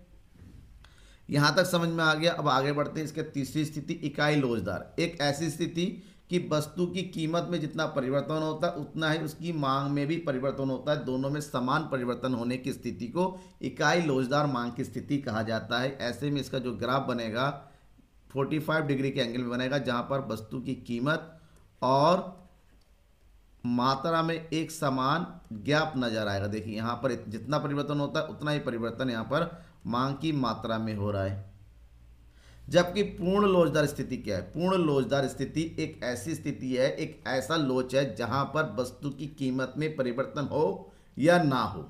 यहाँ तक समझ में आ गया। अब आगे बढ़ते हैं। इसके तीसरी स्थिति इकाई लोचदार। एक ऐसी स्थिति कि वस्तु की कीमत में जितना परिवर्तन होता है उतना ही उसकी मांग में भी परिवर्तन होता है। दोनों में समान परिवर्तन होने की स्थिति को इकाई लोचदार मांग की स्थिति कहा जाता है। ऐसे में इसका जो ग्राफ बनेगा 45 डिग्री के एंगल में बनेगा, जहाँ पर वस्तु की कीमत और मात्रा में एक समान गैप नजर आएगा। देखिए यहाँ पर जितना परिवर्तन होता है उतना ही परिवर्तन यहाँ पर मांग की मात्रा में हो रहा है। जबकि पूर्ण लोचदार स्थिति क्या है? पूर्ण लोचदार स्थिति एक ऐसी स्थिति है, एक ऐसा लोच है जहां पर वस्तु की कीमत में परिवर्तन हो या ना हो,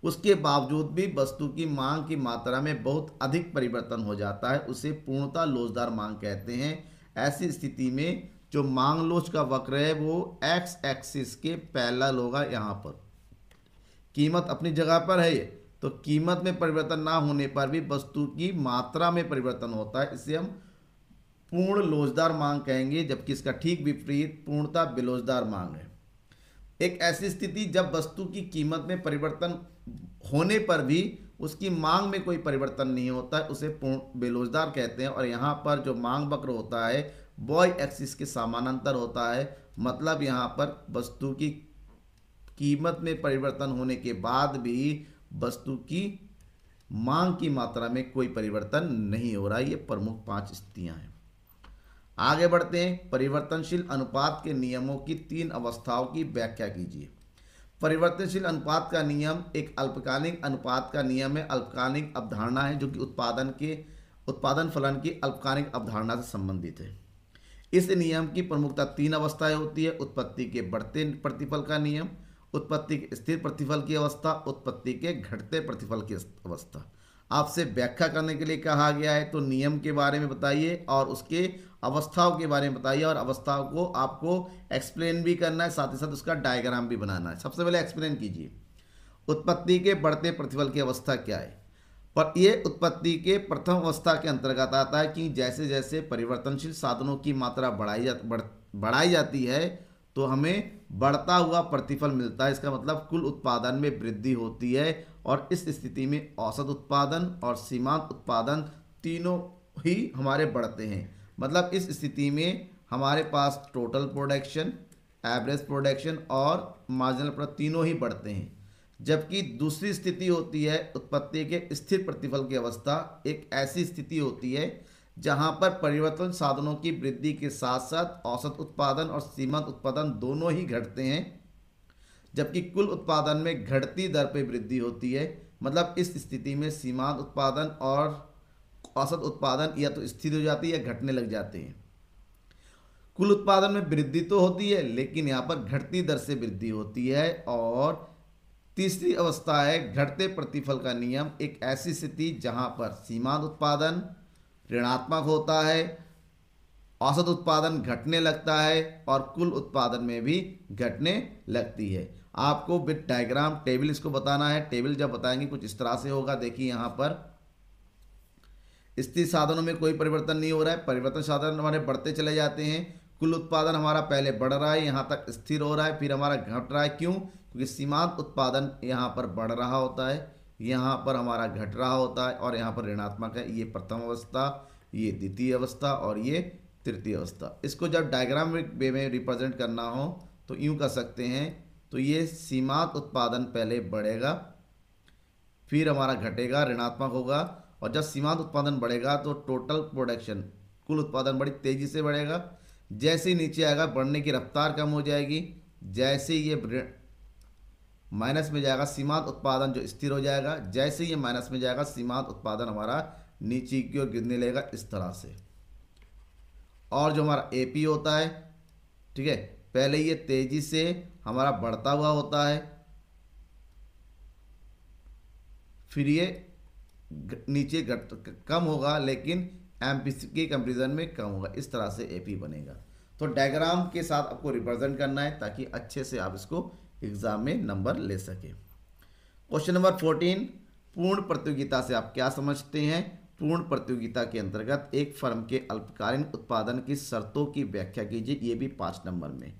उसके बावजूद भी वस्तु की मांग की मात्रा में बहुत अधिक परिवर्तन हो जाता है, उसे पूर्णतः लोचदार मांग कहते हैं। ऐसी स्थिति में जो मांग लोच का वक्र है वो एक्स एक्सिस के पैरेलल होगा। यहाँ पर कीमत अपनी जगह पर है, तो कीमत में परिवर्तन ना होने पर भी वस्तु की मात्रा में परिवर्तन होता है, इसे हम पूर्ण लोचदार मांग कहेंगे। जबकि इसका ठीक विपरीत पूर्णतः बेलोचदार मांग है। एक ऐसी स्थिति जब वस्तु की कीमत में परिवर्तन होने पर भी उसकी मांग में कोई परिवर्तन नहीं होता है, उसे पूर्ण बेलोचदार कहते हैं। और यहाँ पर जो मांग वक्र होता है बॉय एक्सिस के समानांतर होता है, मतलब यहाँ पर वस्तु की कीमत में परिवर्तन होने के बाद भी वस्तु की मांग की मात्रा में कोई परिवर्तन नहीं हो रहा। ये प्रमुख 5 स्थितियां हैं। आगे बढ़ते हैं। परिवर्तनशील अनुपात के नियमों की 3 अवस्थाओं की व्याख्या कीजिए। परिवर्तनशील अनुपात का नियम एक अल्पकालिक अनुपात का नियम है। अल्पकालिक अवधारणा है जो कि उत्पादन फलन की अल्पकालिक अवधारणा से संबंधित है। इस नियम की प्रमुखता 3 अवस्थाएं होती है। उत्पत्ति के बढ़ते प्रतिफल का नियम, उत्पत्ति के स्थिर प्रतिफल की अवस्था, उत्पत्ति के घटते प्रतिफल की अवस्था। आपसे व्याख्या करने के लिए कहा गया है, तो नियम के बारे में बताइए और उसके अवस्थाओं के बारे में बताइए, और अवस्थाओं को आपको एक्सप्लेन भी करना है, साथ ही साथ उसका डायग्राम भी बनाना है। सबसे पहले एक्सप्लेन कीजिए, उत्पत्ति के बढ़ते प्रतिफल की अवस्था क्या है। पर यह उत्पत्ति के प्रथम अवस्था के अंतर्गत आता है कि जैसे जैसे परिवर्तनशील साधनों की मात्रा बढ़ाई जाती है तो हमें बढ़ता हुआ प्रतिफल मिलता है। इसका मतलब कुल उत्पादन में वृद्धि होती है, और इस स्थिति में औसत उत्पादन और सीमांत उत्पादन तीनों ही हमारे बढ़ते हैं। मतलब इस स्थिति में हमारे पास टोटल प्रोडक्शन, एवरेज प्रोडक्शन और मार्जिनल प्रोडक्शन तीनों ही बढ़ते हैं। जबकि दूसरी स्थिति होती है उत्पत्ति के स्थिर प्रतिफल की अवस्था। एक ऐसी स्थिति होती है जहां पर परिवर्तन साधनों की वृद्धि के साथ साथ औसत उत्पादन और सीमांत उत्पादन दोनों ही घटते हैं, जबकि कुल उत्पादन में घटती दर पर वृद्धि होती है। मतलब इस स्थिति में सीमांत उत्पादन और औसत उत्पादन या तो स्थिर हो जाती है या घटने लग जाते हैं। कुल उत्पादन में वृद्धि तो होती है लेकिन यहाँ पर घटती दर से वृद्धि होती है। और तीसरी अवस्था है घटते प्रतिफल का नियम। एक ऐसी स्थिति जहां पर सीमांत उत्पादन ऋणात्मक होता है, औसत उत्पादन घटने लगता है और कुल उत्पादन में भी घटने लगती है। आपको विद डायग्राम टेबल इसको बताना है। टेबल जब बताएंगे कुछ इस तरह से होगा। देखिए यहाँ पर स्थिर साधनों में कोई परिवर्तन नहीं हो रहा है, परिवर्तन साधन हमारे बढ़ते चले जाते हैं। कुल उत्पादन हमारा पहले बढ़ रहा है, यहाँ तक स्थिर हो रहा है, फिर हमारा घट रहा है। क्यों? क्योंकि सीमांत उत्पादन यहाँ पर बढ़ रहा होता है, यहाँ पर हमारा घट रहा होता है और यहाँ पर ऋणात्मक है। ये प्रथम अवस्था, ये द्वितीय अवस्था और ये तृतीय अवस्था। इसको जब डायग्राम वे में रिप्रेजेंट करना हो तो यूँ कर सकते हैं। तो ये सीमांत उत्पादन पहले बढ़ेगा, फिर हमारा घटेगा, ऋणात्मक होगा। और जब सीमांत उत्पादन बढ़ेगा तो टोटल प्रोडक्शन, कुल उत्पादन बड़ी तेज़ी से बढ़ेगा। जैसे ही नीचे आएगा बढ़ने की रफ्तार कम हो जाएगी। जैसे ये माइनस में जाएगा सीमांत उत्पादन जो स्थिर हो जाएगा। जैसे ये माइनस में जाएगा सीमांत उत्पादन हमारा नीचे की ओर गिरने लगेगा इस तरह से। और जो हमारा एपी होता है, ठीक है, पहले ये तेजी से हमारा बढ़ता हुआ होता है, फिर ये नीचे कम होगा लेकिन एमपीसी के कंपेरिजन में कम होगा। इस तरह से एपी बनेगा। तो डायग्राम के साथ आपको रिप्रेजेंट करना है ताकि अच्छे से आप इसको एग्जाम में नंबर ले सके। क्वेश्चन नंबर 14, पूर्ण प्रतियोगिता से आप क्या समझते हैं? पूर्ण प्रतियोगिता के अंतर्गत एक फर्म के अल्पकालीन उत्पादन की शर्तों की व्याख्या कीजिए। ये भी 5 नंबर में।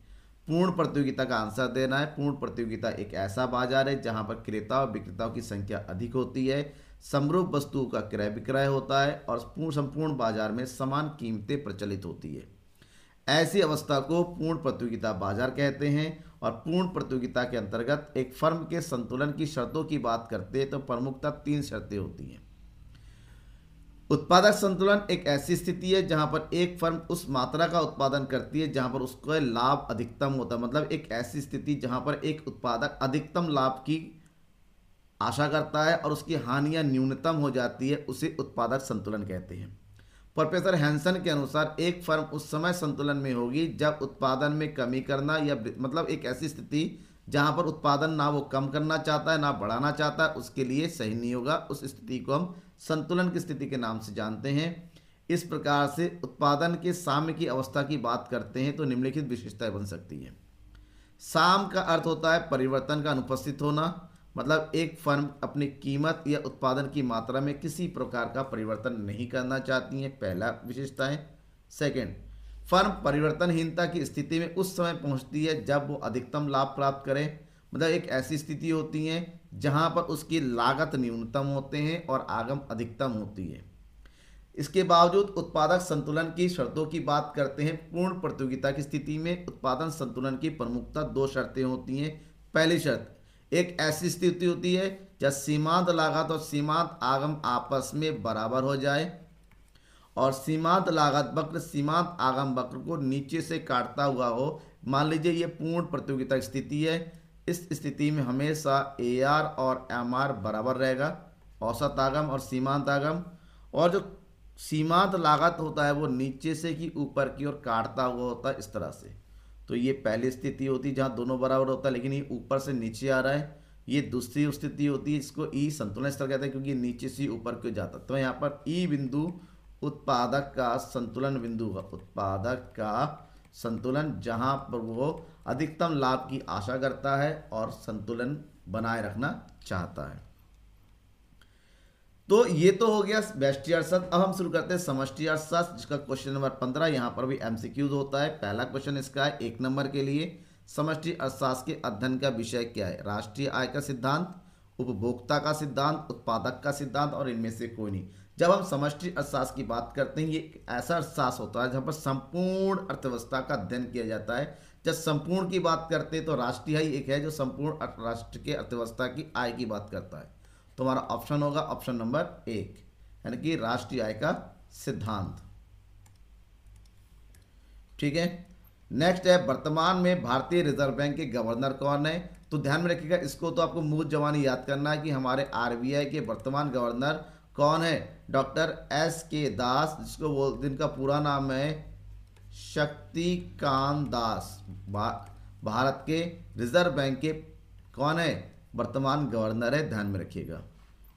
पूर्ण प्रतियोगिता का आंसर देना है। पूर्ण प्रतियोगिता एक ऐसा बाजार है जहां पर क्रेता और विक्रेताओं की संख्या अधिक होती है, समरूप वस्तुओं का क्रय विक्रय होता है और संपूर्ण बाजार में समान कीमतें प्रचलित होती है। ऐसी अवस्था को पूर्ण प्रतियोगिता बाजार कहते हैं। और पूर्ण प्रतियोगिता के अंतर्गत एक फर्म के संतुलन की शर्तों की बात करते हैं तो प्रमुखतः 3 शर्तें होती हैं। उत्पादक संतुलन एक ऐसी स्थिति है जहां पर एक फर्म उस मात्रा का उत्पादन करती है जहां पर उसका लाभ अधिकतम होता है। मतलब एक ऐसी स्थिति जहां पर एक उत्पादक अधिकतम लाभ की आशा करता है और उसकी हानियां न्यूनतम हो जाती है, उसे उत्पादक संतुलन कहते हैं। प्रोफेसर हैंसन के अनुसार एक फर्म उस समय संतुलन में होगी जब उत्पादन में कमी करना या मतलब एक ऐसी स्थिति जहां पर उत्पादन ना वो कम करना चाहता है ना बढ़ाना चाहता है, उसके लिए सही नहीं होगा। उस स्थिति को हम संतुलन की स्थिति के नाम से जानते हैं। इस प्रकार से उत्पादन के साम्य की अवस्था की बात करते हैं तो निम्नलिखित विशेषताएं बन सकती है। साम का अर्थ होता है परिवर्तन का अनुपस्थित होना, मतलब एक फर्म अपनी कीमत या उत्पादन की मात्रा में किसी प्रकार का परिवर्तन नहीं करना चाहती है, पहला विशेषता है। सेकंड, फर्म परिवर्तनहीनता की स्थिति में उस समय पहुंचती है जब वो अधिकतम लाभ प्राप्त करे, मतलब एक ऐसी स्थिति होती है जहां पर उसकी लागत न्यूनतम होते हैं और आगम अधिकतम होती है। इसके बावजूद उत्पादक संतुलन की शर्तों की बात करते हैं। पूर्ण प्रतियोगिता की स्थिति में उत्पादन संतुलन की प्रमुखता दो शर्तें होती हैं। पहली शर्त, एक ऐसी स्थिति होती है जब सीमांत लागत और सीमांत आगम आपस में बराबर हो जाए और सीमांत लागत वक्र सीमांत आगम वक्र को नीचे से काटता हुआ हो। मान लीजिए ये पूर्ण प्रतियोगिता की स्थिति है। इस स्थिति में हमेशा AR और MR बराबर रहेगा, औसत आगम और सीमांत आगम, और जो सीमांत लागत होता है वो नीचे से कि ऊपर की ओर काटता हुआ होता है, इस तरह से। तो ये पहली स्थिति होती है जहाँ दोनों बराबर होता है, लेकिन ये ऊपर से नीचे आ रहा है। ये दूसरी स्थिति होती है, इसको ई संतुलन स्तर कहते हैं क्योंकि नीचे से ऊपर की ओर जाता है। तो यहाँ पर ई बिंदु उत्पादक का संतुलन बिंदु है, उत्पादक का संतुलन, जहाँ पर वो अधिकतम लाभ की आशा करता है और संतुलन बनाए रखना चाहता है। तो ये तो हो गया व्यष्टि अर्थशास्त्र। अब हम शुरू करते हैं समष्टि अर्थशास्त्र, जिसका क्वेश्चन नंबर 15 यहाँ पर भी MCQ होता है। पहला क्वेश्चन इसका है 1 नंबर के लिए, समष्टि अर्थशास्त्र के अध्ययन का विषय क्या है? राष्ट्रीय आय का सिद्धांत, उपभोक्ता का सिद्धांत, उत्पादक का सिद्धांत और इनमें से कोई नहीं। जब हम समष्टि अर्थशास्त्र की बात करते हैं, ये एक ऐसा अर्थशास्त्र होता है जहाँ पर संपूर्ण अर्थव्यवस्था का अध्ययन किया जाता है। जब संपूर्ण की बात करते हैं तो राष्ट्रीय आय एक है जो संपूर्ण राष्ट्र के अर्थव्यवस्था की आय की बात करता है। तो हमारा ऑप्शन होगा ऑप्शन नंबर 1, यानी कि राष्ट्रीय आय का सिद्धांत। ठीक है। नेक्स्ट है, वर्तमान में भारतीय रिजर्व बैंक के गवर्नर कौन है? तो ध्यान में रखिएगा, इसको तो आपको मुंह जवानी याद करना है कि हमारे RBI के वर्तमान गवर्नर कौन है? डॉक्टर SK दास, जिनका पूरा नाम है शक्तिकांत दास। भारत के रिजर्व बैंक के कौन है? वर्तमान गवर्नर है, ध्यान में रखिएगा।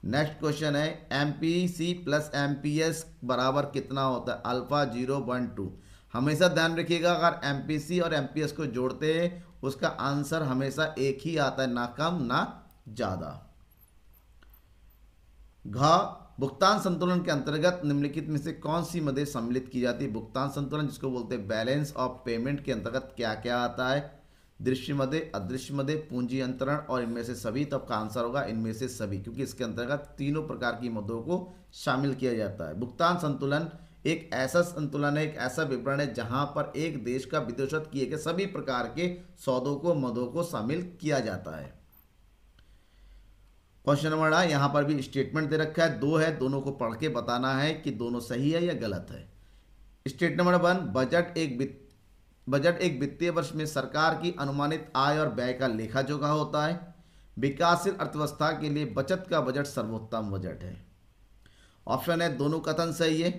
नेक्स्ट क्वेश्चन है, MPC प्लस MPS बराबर कितना होता है? अल्फा 0 1 2। हमेशा ध्यान रखिएगा, अगर MPC और MPS को जोड़ते हैं उसका आंसर हमेशा एक ही आता है, ना कम ना ज्यादा। भुगतान संतुलन के अंतर्गत निम्नलिखित में से कौन सी मदें सम्मिलित की जाती है? भुगतान संतुलन, जिसको बोलते हैं बैलेंस ऑफ पेमेंट, के अंतर्गत क्या क्या आता है? दृश्य मदे, अदृश्य मदे, पूंजी अंतरण और इनमें से सभी। तो आपका आंसर होगा इनमें से सभी, क्योंकि इसके अंतर्गत तीनों प्रकार की मदों को शामिल किया जाता है। भुगतान संतुलन एक ऐसा संतुलन है, एक ऐसा विवरण है जहां पर एक देश का विदेशत किए गए सभी प्रकार के सौदों को, मदों को शामिल किया जाता है। क्वेश्चन नंबर 8, यहां पर भी स्टेटमेंट दे रखा है, 2 है, दोनों को पढ़ के बताना है कि दोनों सही है या गलत है। स्टेट नंबर 1, बजट एक वित्तीय वर्ष में सरकार की अनुमानित आय और व्यय का लेखा जोखा होता है। विकासशील अर्थव्यवस्था के लिए बचत का बजट सर्वोत्तम बजट है। ऑप्शन है, दोनों कथन सही है।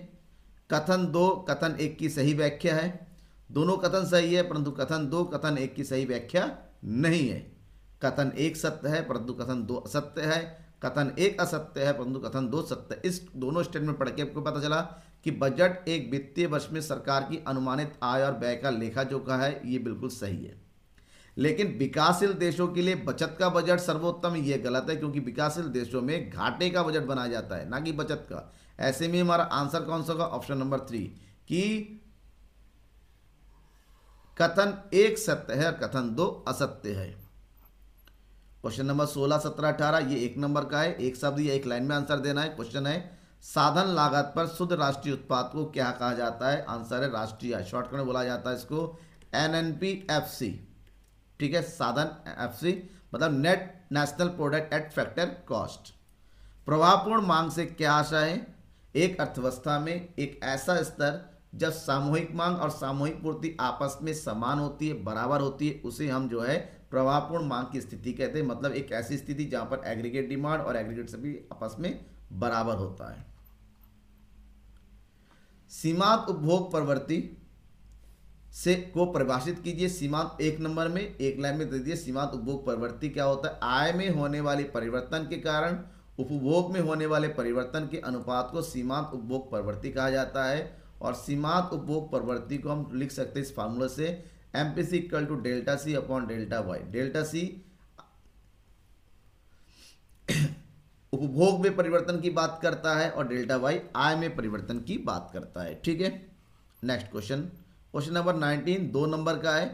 कथन 2 कथन 1 की सही व्याख्या है। दोनों कथन सही है, परंतु कथन 2 कथन 1 की सही व्याख्या नहीं है। कथन 1 सत्य है परंतु कथन 2 असत्य है। कथन 1 असत्य है परंतु कथन 2 सत्य है। इस दोनों स्टेटमेंट पढ़ के आपको पता चला कि बजट एक वित्तीय वर्ष में सरकार की अनुमानित आय और व्यय का लेखा जोखा है, ये बिल्कुल सही है। लेकिन विकासशील देशों के लिए बचत का बजट सर्वोत्तम, ये गलत है, क्योंकि विकासशील देशों में घाटे का बजट बनाया जाता है, ना कि बचत का। ऐसे में हमारा आंसर कौन सा होगा? ऑप्शन नंबर 3 कि कथन 1 सत्य है और कथन 2 असत्य है। क्वेश्चन नंबर 16, 17, 18 ये 1 नंबर का है, एक शब्द या एक लाइन में आंसर देना है। क्वेश्चन है, साधन लागत पर शुद्ध राष्ट्रीय उत्पाद को क्या कहा जाता है? आंसर है राष्ट्रीय आय, शॉर्टकट में बोला जाता है इसको NNPFC। ठीक है, साधन FC मतलब net national product at factor cost. प्रभावपूर्ण मांग से क्या आशा है? एक अर्थव्यवस्था में एक ऐसा स्तर जब सामूहिक मांग और सामूहिक पूर्ति आपस में समान होती है, बराबर होती है, उसे हम जो है प्रभावपूर्ण मांग की स्थिति कहते हैं। मतलब एक ऐसी स्थिति जहां पर एग्रीगेट डिमांड और एग्रीगेट सभी आपस में बराबर होता है। सीमांत उपभोग प्रवृत्ति से को परिभाषित कीजिए। सीमांत 1 नंबर में एक लाइन में दे दिए। सीमांत उपभोग प्रवृत्ति क्या होता है? आय में होने वाले परिवर्तन के कारण उपभोग में होने वाले परिवर्तन के अनुपात को सीमांत उपभोग प्रवृत्ति कहा जाता है। और सीमांत उपभोग प्रवृत्ति को हम लिख सकते हैं इस फार्मूला से, MPC equal to delta C upon delta Y. Delta C उपभोग में परिवर्तन की बात करता है और डेल्टा वाई आय में परिवर्तन की बात करता है। ठीक है, next question, question number 19 2 number का है।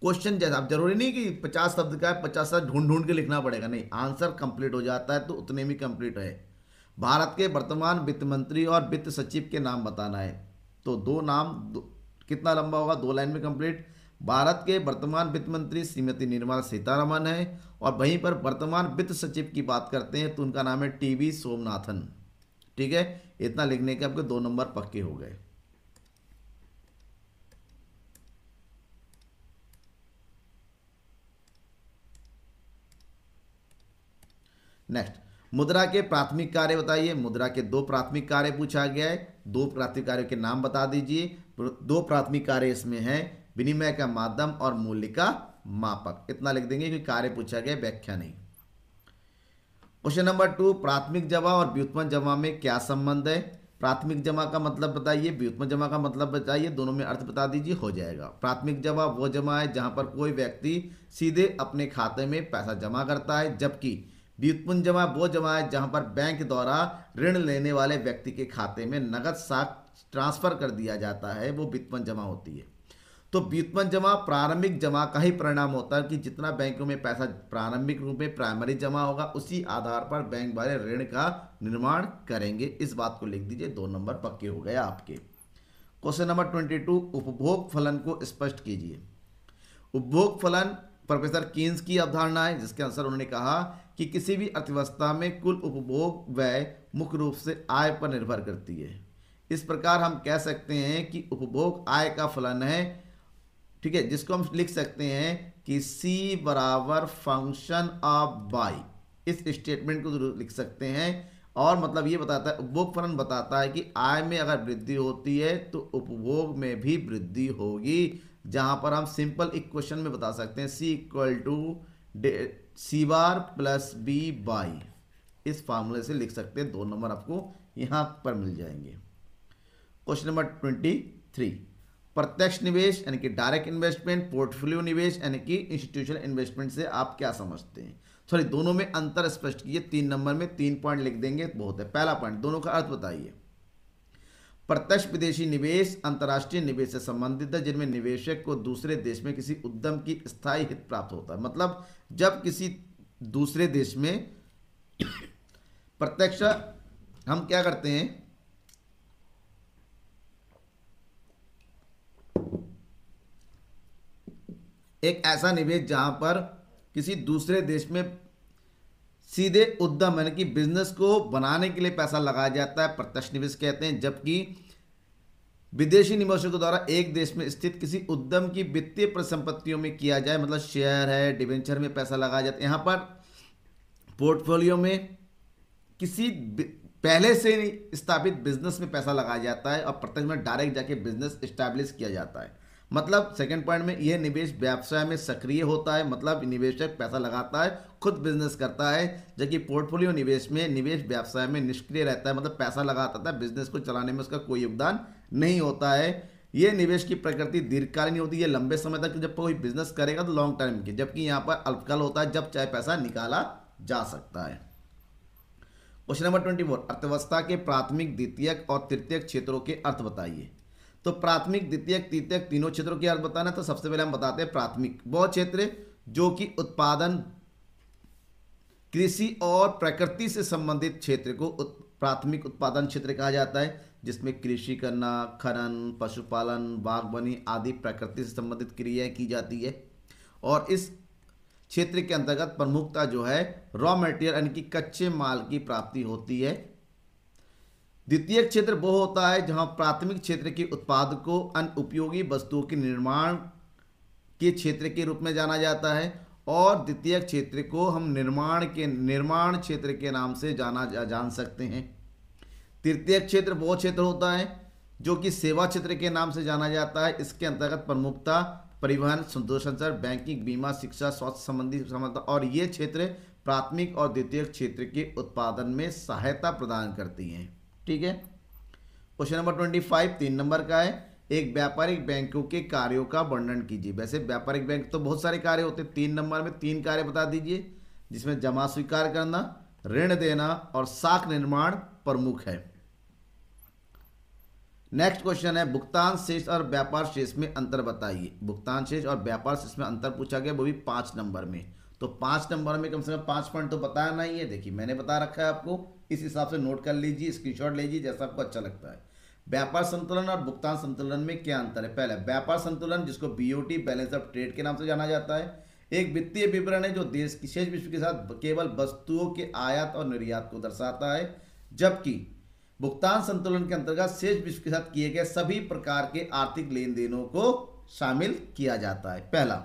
क्वेश्चन जैसा, आप जरूरी नहीं कि 50 शब्द का है 50 शब्द ढूंढ ढूंढ के लिखना पड़ेगा, नहीं, आंसर कंप्लीट हो जाता है तो उतने में कंप्लीट है। भारत के वर्तमान वित्त मंत्री और वित्त सचिव के नाम बताना है, तो दो नाम कितना लंबा होगा? 2 लाइन में कंप्लीट। भारत के वर्तमान वित्त मंत्री श्रीमती निर्मला सीतारमण है और वहीं पर वर्तमान वित्त सचिव की बात करते हैं तो उनका नाम है टीवी सोमनाथन। ठीक है, इतना लिखने के आपके 2 नंबर पक्के हो गए। नेक्स्ट, मुद्रा के प्राथमिक कार्य बताइए। मुद्रा के 2 प्राथमिक कार्य पूछा गया है, 2 प्राथमिक कार्यों के नाम बता दीजिए। 2 प्राथमिक कार्य इसमें है, विनिमय का माध्यम और मूल्य का मापक। इतना लिख देंगे कि कार्य पूछा गया, व्याख्या नहीं। क्वेश्चन नंबर 2, प्राथमिक जमा और व्युत्पन्न जमा में क्या संबंध है? प्राथमिक जमा का मतलब बताइए, व्युत्पन्न जमा का मतलब बताइए, दोनों में अर्थ बता दीजिए, हो जाएगा। प्राथमिक जमा वो जमा है जहां पर कोई व्यक्ति सीधे अपने खाते में पैसा जमा करता है, जबकि व्युत्पन्न जमा वो जमा है जहां पर बैंक द्वारा ऋण लेने वाले व्यक्ति के खाते में नगद साख ट्रांसफर कर दिया जाता है, वो व्युत्पन्न जमा होती है। तो व्युत्पन्न जमा प्रारंभिक जमा का ही परिणाम होता है कि जितना बैंकों में पैसा प्रारंभिक रूप में प्राइमरी जमा होगा उसी आधार पर बैंक वाले ऋण का निर्माण करेंगे। इस बात को लिख दीजिए, 2 नंबर पक्के हो गए आपके। क्वेश्चन नंबर 22, उपभोग फलन को स्पष्ट कीजिए। उपभोग फलन प्रोफेसर कीन्स की अवधारणा है, जिसके अनुसार उन्होंने कहा कि किसी भी अर्थव्यवस्था में कुल उपभोग व्यय मुख्य रूप से आय पर निर्भर करती है। इस प्रकार हम कह सकते हैं कि उपभोग आय का फलन है। ठीक है, जिसको हम लिख सकते हैं कि C बराबर फंक्शन ऑफ बाई। इस स्टेटमेंट को लिख सकते हैं और मतलब ये बताता है, उपभोग फलन बताता है कि आय में अगर वृद्धि होती है तो उपभोग में भी वृद्धि होगी, जहां पर हम सिंपल इक्वेशन में बता सकते हैं C equal to C bar plus B by. इस फार्मूले से लिख सकते हैं, 2 नंबर आपको यहां पर मिल जाएंगे। क्वेश्चन नंबर 23, प्रत्यक्ष निवेश यानी कि डायरेक्ट इन्वेस्टमेंट, पोर्टफोलियो निवेश यानी कि इंस्टीट्यूशनल इन्वेस्टमेंट से आप क्या समझते हैं? सॉरी, दोनों में अंतर स्पष्ट कीजिए। 3 नंबर में 3 पॉइंट लिख देंगे, बहुत है। पहला पॉइंट, दोनों का अर्थ बताइए। प्रत्यक्ष विदेशी निवेश अंतर्राष्ट्रीय निवेश से संबंधित है, जिनमें निवेशक को दूसरे देश में किसी उद्यम की स्थायी हित प्राप्त होता है। मतलब जब किसी दूसरे देश में प्रत्यक्ष हम क्या करते हैं, एक ऐसा निवेश जहां पर किसी दूसरे देश में सीधे उद्यम यानी कि बिजनेस को बनाने के लिए पैसा लगाया जाता है, प्रत्यक्ष निवेश कहते हैं। जबकि विदेशी निवेशकों द्वारा एक देश में स्थित किसी उद्यम की वित्तीय परिसंपत्तियों में किया जाए, मतलब शेयर है, डिवेंचर में पैसा लगाया जाता है। यहाँ पर पोर्टफोलियो में किसी पहले से स्थापित बिजनेस में पैसा लगाया जाता है और प्रत्यक्ष में डायरेक्ट जाके बिजनेस एस्टैब्लिश किया जाता है। मतलब सेकंड पॉइंट में यह निवेश व्यवसाय में सक्रिय होता है, मतलब निवेशक पैसा लगाता है, खुद बिजनेस करता है। जबकि पोर्टफोलियो निवेश में निवेश व्यवसाय में निष्क्रिय रहता है, मतलब पैसा लगाता है, बिजनेस को चलाने में उसका कोई योगदान नहीं होता है। ये निवेश की प्रकृति दीर्घकालीन होती है, लंबे समय तक जब कोई बिजनेस करेगा तो लॉन्ग टर्म की, जबकि यहाँ पर अल्पकाल होता है, जब चाहे पैसा निकाला जा सकता है। क्वेश्चन नंबर 24, अर्थव्यवस्था के प्राथमिक, द्वितीयक और तृतीयक क्षेत्रों के अर्थ बताइए। तो प्राथमिक, द्वितीयक, तृतीयक तीनों क्षेत्रों के अर्थ बताना। तो सबसे पहले हम बताते हैं प्राथमिक, वो क्षेत्र जो कि उत्पादन, कृषि और प्रकृति से संबंधित क्षेत्र को प्राथमिक उत्पादन क्षेत्र कहा जाता है, जिसमें कृषि करना, खनन, पशुपालन, बागवानी आदि प्रकृति से संबंधित क्रियाएं की जाती है। और इस क्षेत्र के अंतर्गत प्रमुखता जो है रॉ मटेरियल यानी कि कच्चे माल की प्राप्ति होती है। द्वितीय क्षेत्र वो होता है जहां प्राथमिक क्षेत्र के उत्पाद को अन्य उपयोगी वस्तुओं के निर्माण के क्षेत्र के रूप में जाना जाता है, और द्वितीय क्षेत्र को हम निर्माण क्षेत्र के नाम से जान सकते हैं। तृतीय क्षेत्र वो क्षेत्र होता है जो कि सेवा क्षेत्र के नाम से जाना जाता है। इसके अंतर्गत प्रमुखता परिवहन, दूरसंचार, बैंकिंग, बीमा, शिक्षा, स्वास्थ्य संबंधी संबंध, और ये क्षेत्र प्राथमिक और द्वितीयक क्षेत्र के उत्पादन में सहायता प्रदान करती हैं। ठीक है। क्वेश्चन नंबर 25 3 नंबर का है, एक व्यापारिक बैंकों के कार्यों का वर्णन कीजिए। वैसे व्यापारिक बैंक तो बहुत सारे कार्य होते हैं, 3 नंबर में 3 कार्य बता दीजिए, जिसमें जमा स्वीकार करना, ऋण देना और साख निर्माण प्रमुख है। नेक्स्ट क्वेश्चन है, भुगतान शेष और व्यापार शेष में अंतर बताइए। भुगतान शेष और व्यापार शेष में अंतर पूछा गया, वो भी 5 नंबर में। तो 5 नंबर में कम से कम 5 पॉइंट तो बताया नहीं है। देखिए मैंने बता रखा है आपको, इस हिसाब से नोट कर लीजिए, स्क्रीनशॉट लीजिए, जैसा आपको अच्छा लगता है। व्यापार संतुलन और भुगतान संतुलन में क्या अंतर है? पहले व्यापार संतुलन, जिसको बीओटी बैलेंस ऑफ ट्रेड के नाम से जाना जाता है, एक वित्तीय विवरण है जो देश की शेष विश्व के साथ केवल वस्तुओं के आयात और निर्यात को दर्शाता है। जबकि भुगतान संतुलन के अंतर्गत शेष विश्व के साथ किए गए सभी प्रकार के आर्थिक लेन देनों को शामिल किया जाता है। पहला,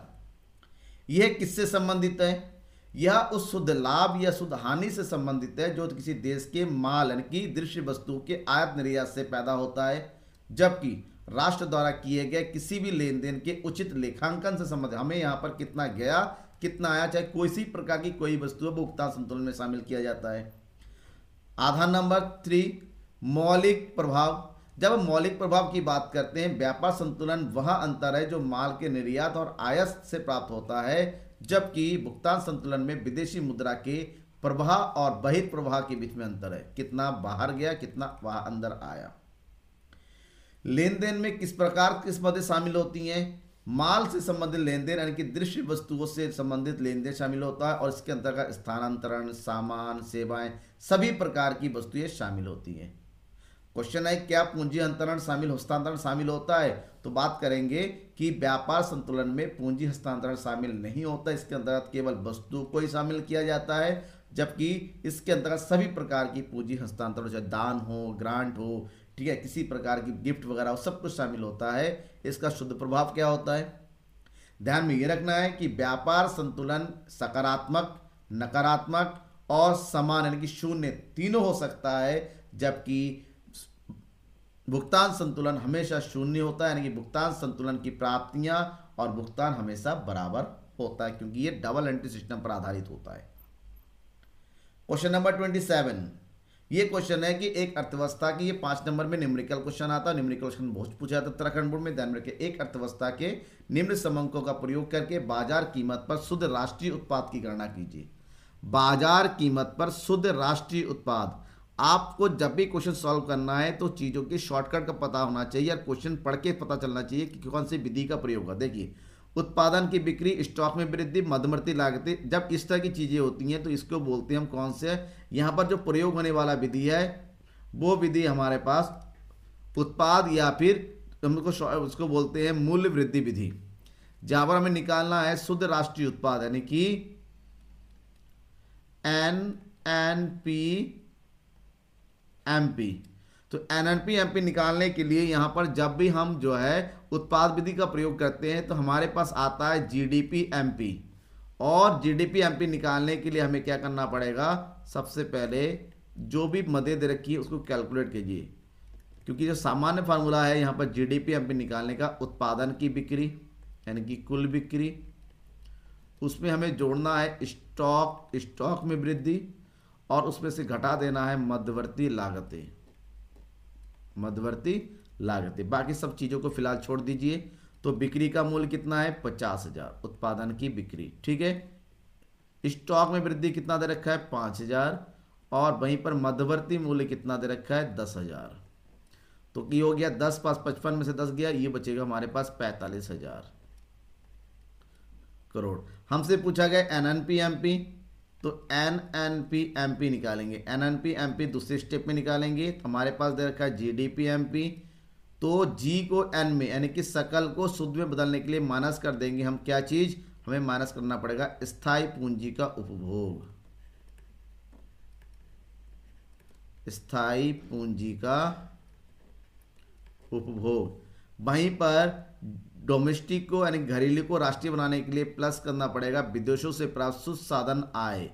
यह किससे संबंधित है? यह उस शुद्ध लाभ या शुद्ध हानि से संबंधित है जो किसी देश के माल यानी कि दृश्य वस्तु के आयात निर्यात से पैदा होता है। जबकि राष्ट्र द्वारा किए गए किसी भी लेन देन के उचित लेखांकन से संबंधित, हमें यहाँ पर कितना गया कितना आया, चाहे कोई सी प्रकार की कोई वस्तु है, भुगतान संतुलन में शामिल किया जाता है। आधार नंबर 3, मौलिक प्रभाव। जब हम मौलिक प्रभाव की बात करते हैं, व्यापार संतुलन वह अंतर है जो माल के निर्यात और आयात से प्राप्त होता है, जबकि भुगतान संतुलन में विदेशी मुद्रा के प्रवाह और बहिर्प्रवाह के बीच में अंतर है, कितना बाहर गया कितना वहां अंदर आया। लेन देन में किस प्रकार किस बातें शामिल होती हैं? माल से संबंधित लेन देन यानी कि दृश्य वस्तुओं से संबंधित लेन देन शामिल होता है, और इसके अंतर्गत स्थानांतरण, सामान, सेवाएं, सभी प्रकार की वस्तुएं शामिल होती हैं। क्वेश्चन है, क्या पूंजी हस्तांतरण हस्तांतरण शामिल होता है? तो बात करेंगे कि व्यापार संतुलन में पूंजी हस्तांतरण शामिल नहीं होता, इसके अंतर्गत केवल वस्तु को ही शामिल किया जाता है। जबकि इसके अंतर्गत सभी प्रकार की पूंजी हस्तांतरण, चाहे दान हो, ग्रांट हो, ठीक है, किसी प्रकार की गिफ्ट वगैरह हो, सब कुछ शामिल होता है। इसका शुद्ध प्रभाव क्या होता है? ध्यान में ये रखना है कि व्यापार संतुलन सकारात्मक, नकारात्मक और समान यानी कि शून्य तीनों हो सकता है, जबकि भुगतान संतुलन हमेशा शून्य होता है, यानी कि भुगतान संतुलन की प्राप्तियां और भुगतान हमेशा बराबर होता है, क्योंकि ये डबल एंट्री सिस्टम पर आधारित होता है। क्वेश्चन नंबर 27, ये क्वेश्चन है कि एक अर्थव्यवस्था की, ये 5 नंबर में न्यूमेरिकल क्वेश्चन आता है। न्यूमेरिकल क्वेश्चन बहुत पूछा जाता है उत्तराखंड बोर्ड में, ध्यान रखिए। एक अर्थव्यवस्था के निम्न समंकों का प्रयोग करके बाजार कीमत पर शुद्ध राष्ट्रीय उत्पाद की गणना कीजिए। बाजार कीमत पर शुद्ध राष्ट्रीय उत्पाद, आपको जब भी क्वेश्चन सॉल्व करना है तो चीज़ों की शॉर्टकट का पता होना चाहिए, और क्वेश्चन पढ़ के पता चलना चाहिए कि कौन सी विधि का प्रयोग होगा। देखिए, उत्पादन की बिक्री, स्टॉक में वृद्धि, मध्यवर्ती लागतें, जब इस तरह की चीज़ें होती हैं तो इसको बोलते हैं हम कौन से, यहाँ पर जो प्रयोग होने वाला विधि है वो विधि हमारे पास उत्पाद या फिर हमको उसको बोलते हैं मूल्य वृद्धि विधि, जहाँ पर हमें निकालना है शुद्ध राष्ट्रीय उत्पाद यानी कि एनएनपी। तो एनएनपी निकालने के लिए यहाँ पर जब भी हम जो है उत्पाद विधि का प्रयोग करते हैं तो हमारे पास आता है जीडीपी एमपी, और जीडीपी एमपी निकालने के लिए हमें क्या करना पड़ेगा? सबसे पहले जो भी मदे दे रखी है उसको कैलकुलेट कीजिए, क्योंकि जो सामान्य फार्मूला है यहाँ पर जीडीपी एमपी निकालने का, उत्पादन की बिक्री यानी कि कुल बिक्री, उसमें हमें जोड़ना है स्टॉक में वृद्धि, और उसमें से घटा देना है मध्यवर्ती लागतें। बाकी सब चीज़ों को फिलहाल छोड़ दीजिए। तो बिक्री का मूल्य कितना है? 50,000 उत्पादन की बिक्री, ठीक है। स्टॉक में वृद्धि कितना दे रखा है? 5,000, और वहीं पर मध्यवर्ती मूल्य कितना दे रखा है? 10,000। तो ये हो गया 10 पास 55 में से 10 गया, ये बचेगा हमारे पास 45,000 करोड़। हमसे पूछा गया एनएनपी एमपी, तो एनएनपी निकालेंगे। एनएनपी दूसरे स्टेप में निकालेंगे, तो हमारे पास दे रखा है जीडीपी एमपी, तो जी को एन में यानी कि सकल को शुद्ध में बदलने के लिए माइनस कर देंगे हम। क्या चीज हमें माइनस करना पड़ेगा? स्थायी पूंजी का उपभोग। स्थायी पूंजी का उपभोग, वहीं पर डोमेस्टिक को यानी घरेलू को राष्ट्रीय बनाने के लिए प्लस करना पड़ेगा विदेशों से प्राप्त शुद्ध साधन आय,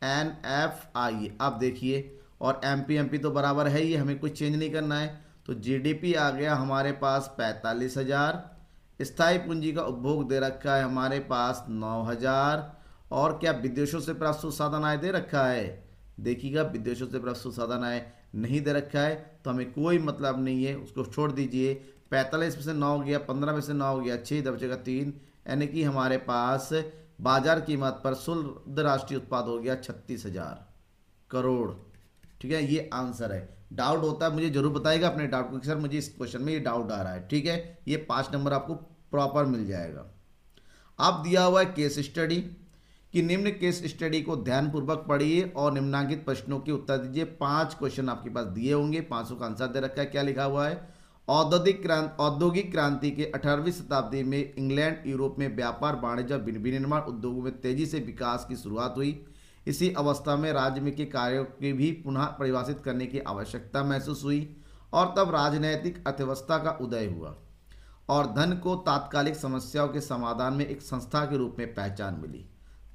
NFI। अब देखिए, और एमपी तो बराबर है ही, हमें कुछ चेंज नहीं करना है। तो जीडीपी आ गया हमारे पास 45,000। स्थायी पूंजी का उपभोग दे रखा है हमारे पास 9,000। और क्या विदेशों से प्राप्त संसाधन आय दे रखा है? देखिएगा, विदेशों से प्राप्त संसाधन आय नहीं दे रखा है तो हमें कोई मतलब नहीं है, उसको छोड़ दीजिए। 45 में से 9 हो गया, 15 में से 9 हो गया, 6 इधर बचेगा 3, यानी कि हमारे पास बाजार कीमत पर शुद्ध राष्ट्रीय उत्पाद हो गया 36,000 करोड़। ठीक है, ये आंसर है। डाउट होता है मुझे जरूर बताइएगा अपने डाउट को कि सर मुझे इस क्वेश्चन में ये डाउट आ रहा है। ठीक है, ये 5 नंबर आपको प्रॉपर मिल जाएगा। अब दिया हुआ है केस स्टडी कि निम्न केस स्टडी को ध्यानपूर्वक पढ़िए और निम्नांकित प्रश्नों के उत्तर दीजिए। 5 क्वेश्चन आपके पास दिए होंगे, 500 का आंसर दे रखा है। क्या लिखा हुआ है? औद्योगिक क्रांति के 18वीं शताब्दी में इंग्लैंड यूरोप में व्यापार वाणिज्य और विनिर्माण उद्योगों में तेजी से विकास की शुरुआत हुई। इसी अवस्था में राज्य में के कार्यों की भी पुनः परिभाषित करने की आवश्यकता महसूस हुई और तब राजनैतिक अर्थव्यवस्था का उदय हुआ और धन को तात्कालिक समस्याओं के समाधान में एक संस्था के रूप में पहचान मिली।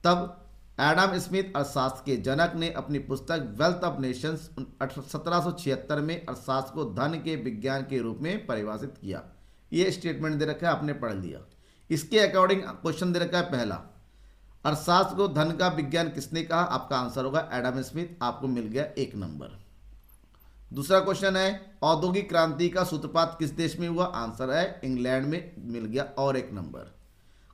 तब एडम स्मिथ अर्थशास्त्र के जनक ने अपनी पुस्तक वेल्थ ऑफ नेशंस 1776 में अर्थशास्त्र को धन के विज्ञान के रूप में परिभाषित किया। ये स्टेटमेंट दे रखा है, आपने पढ़ लिया। इसके अकॉर्डिंग क्वेश्चन दे रखा है पहला, अर्थशास्त्र को धन का विज्ञान किसने कहा? आपका आंसर होगा एडम स्मिथ, आपको मिल गया 1 नंबर। दूसरा क्वेश्चन है, औद्योगिक क्रांति का सूत्रपात किस देश में हुआ? आंसर है इंग्लैंड में, मिल गया और 1 नंबर।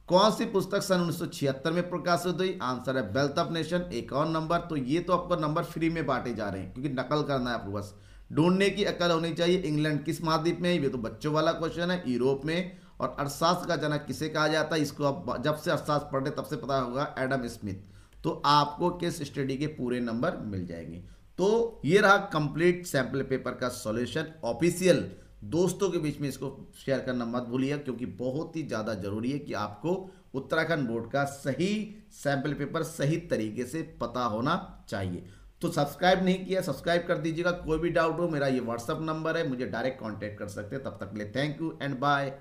कौन सी पुस्तक सन 1976 में प्रकाशित हुई? आंसर है वेल्थ ऑफ नेशन, 1 और नंबर। तो ये तो आपको नंबर फ्री में बांटे जा रहे हैं क्योंकि नकल करना है आपको, बस ढूंढने की अकल होनी चाहिए। इंग्लैंड किस महाद्वीप में है? ये तो बच्चों वाला क्वेश्चन है, यूरोप में। और अर्थशास्त्र का जनक किसे कहा जाता है? इसको आप जब से अर्थशास्त्र पढ़े तब से पता होगा, एडम स्मिथ। तो आपको केस स्टडी के पूरे नंबर मिल जाएंगे। तो ये रहा कंप्लीट सैंपल पेपर का सॉल्यूशन ऑफिशियल। दोस्तों के बीच में इसको शेयर करना मत भूलिए क्योंकि बहुत ही ज़्यादा जरूरी है कि आपको उत्तराखंड बोर्ड का सही सैंपल पेपर सही तरीके से पता होना चाहिए। तो सब्सक्राइब नहीं किया, सब्सक्राइब कर दीजिएगा। कोई भी डाउट हो, मेरा ये व्हाट्सअप नंबर है, मुझे डायरेक्ट कांटेक्ट कर सकते हैं। तब तक के लिए थैंक यू एंड बाय।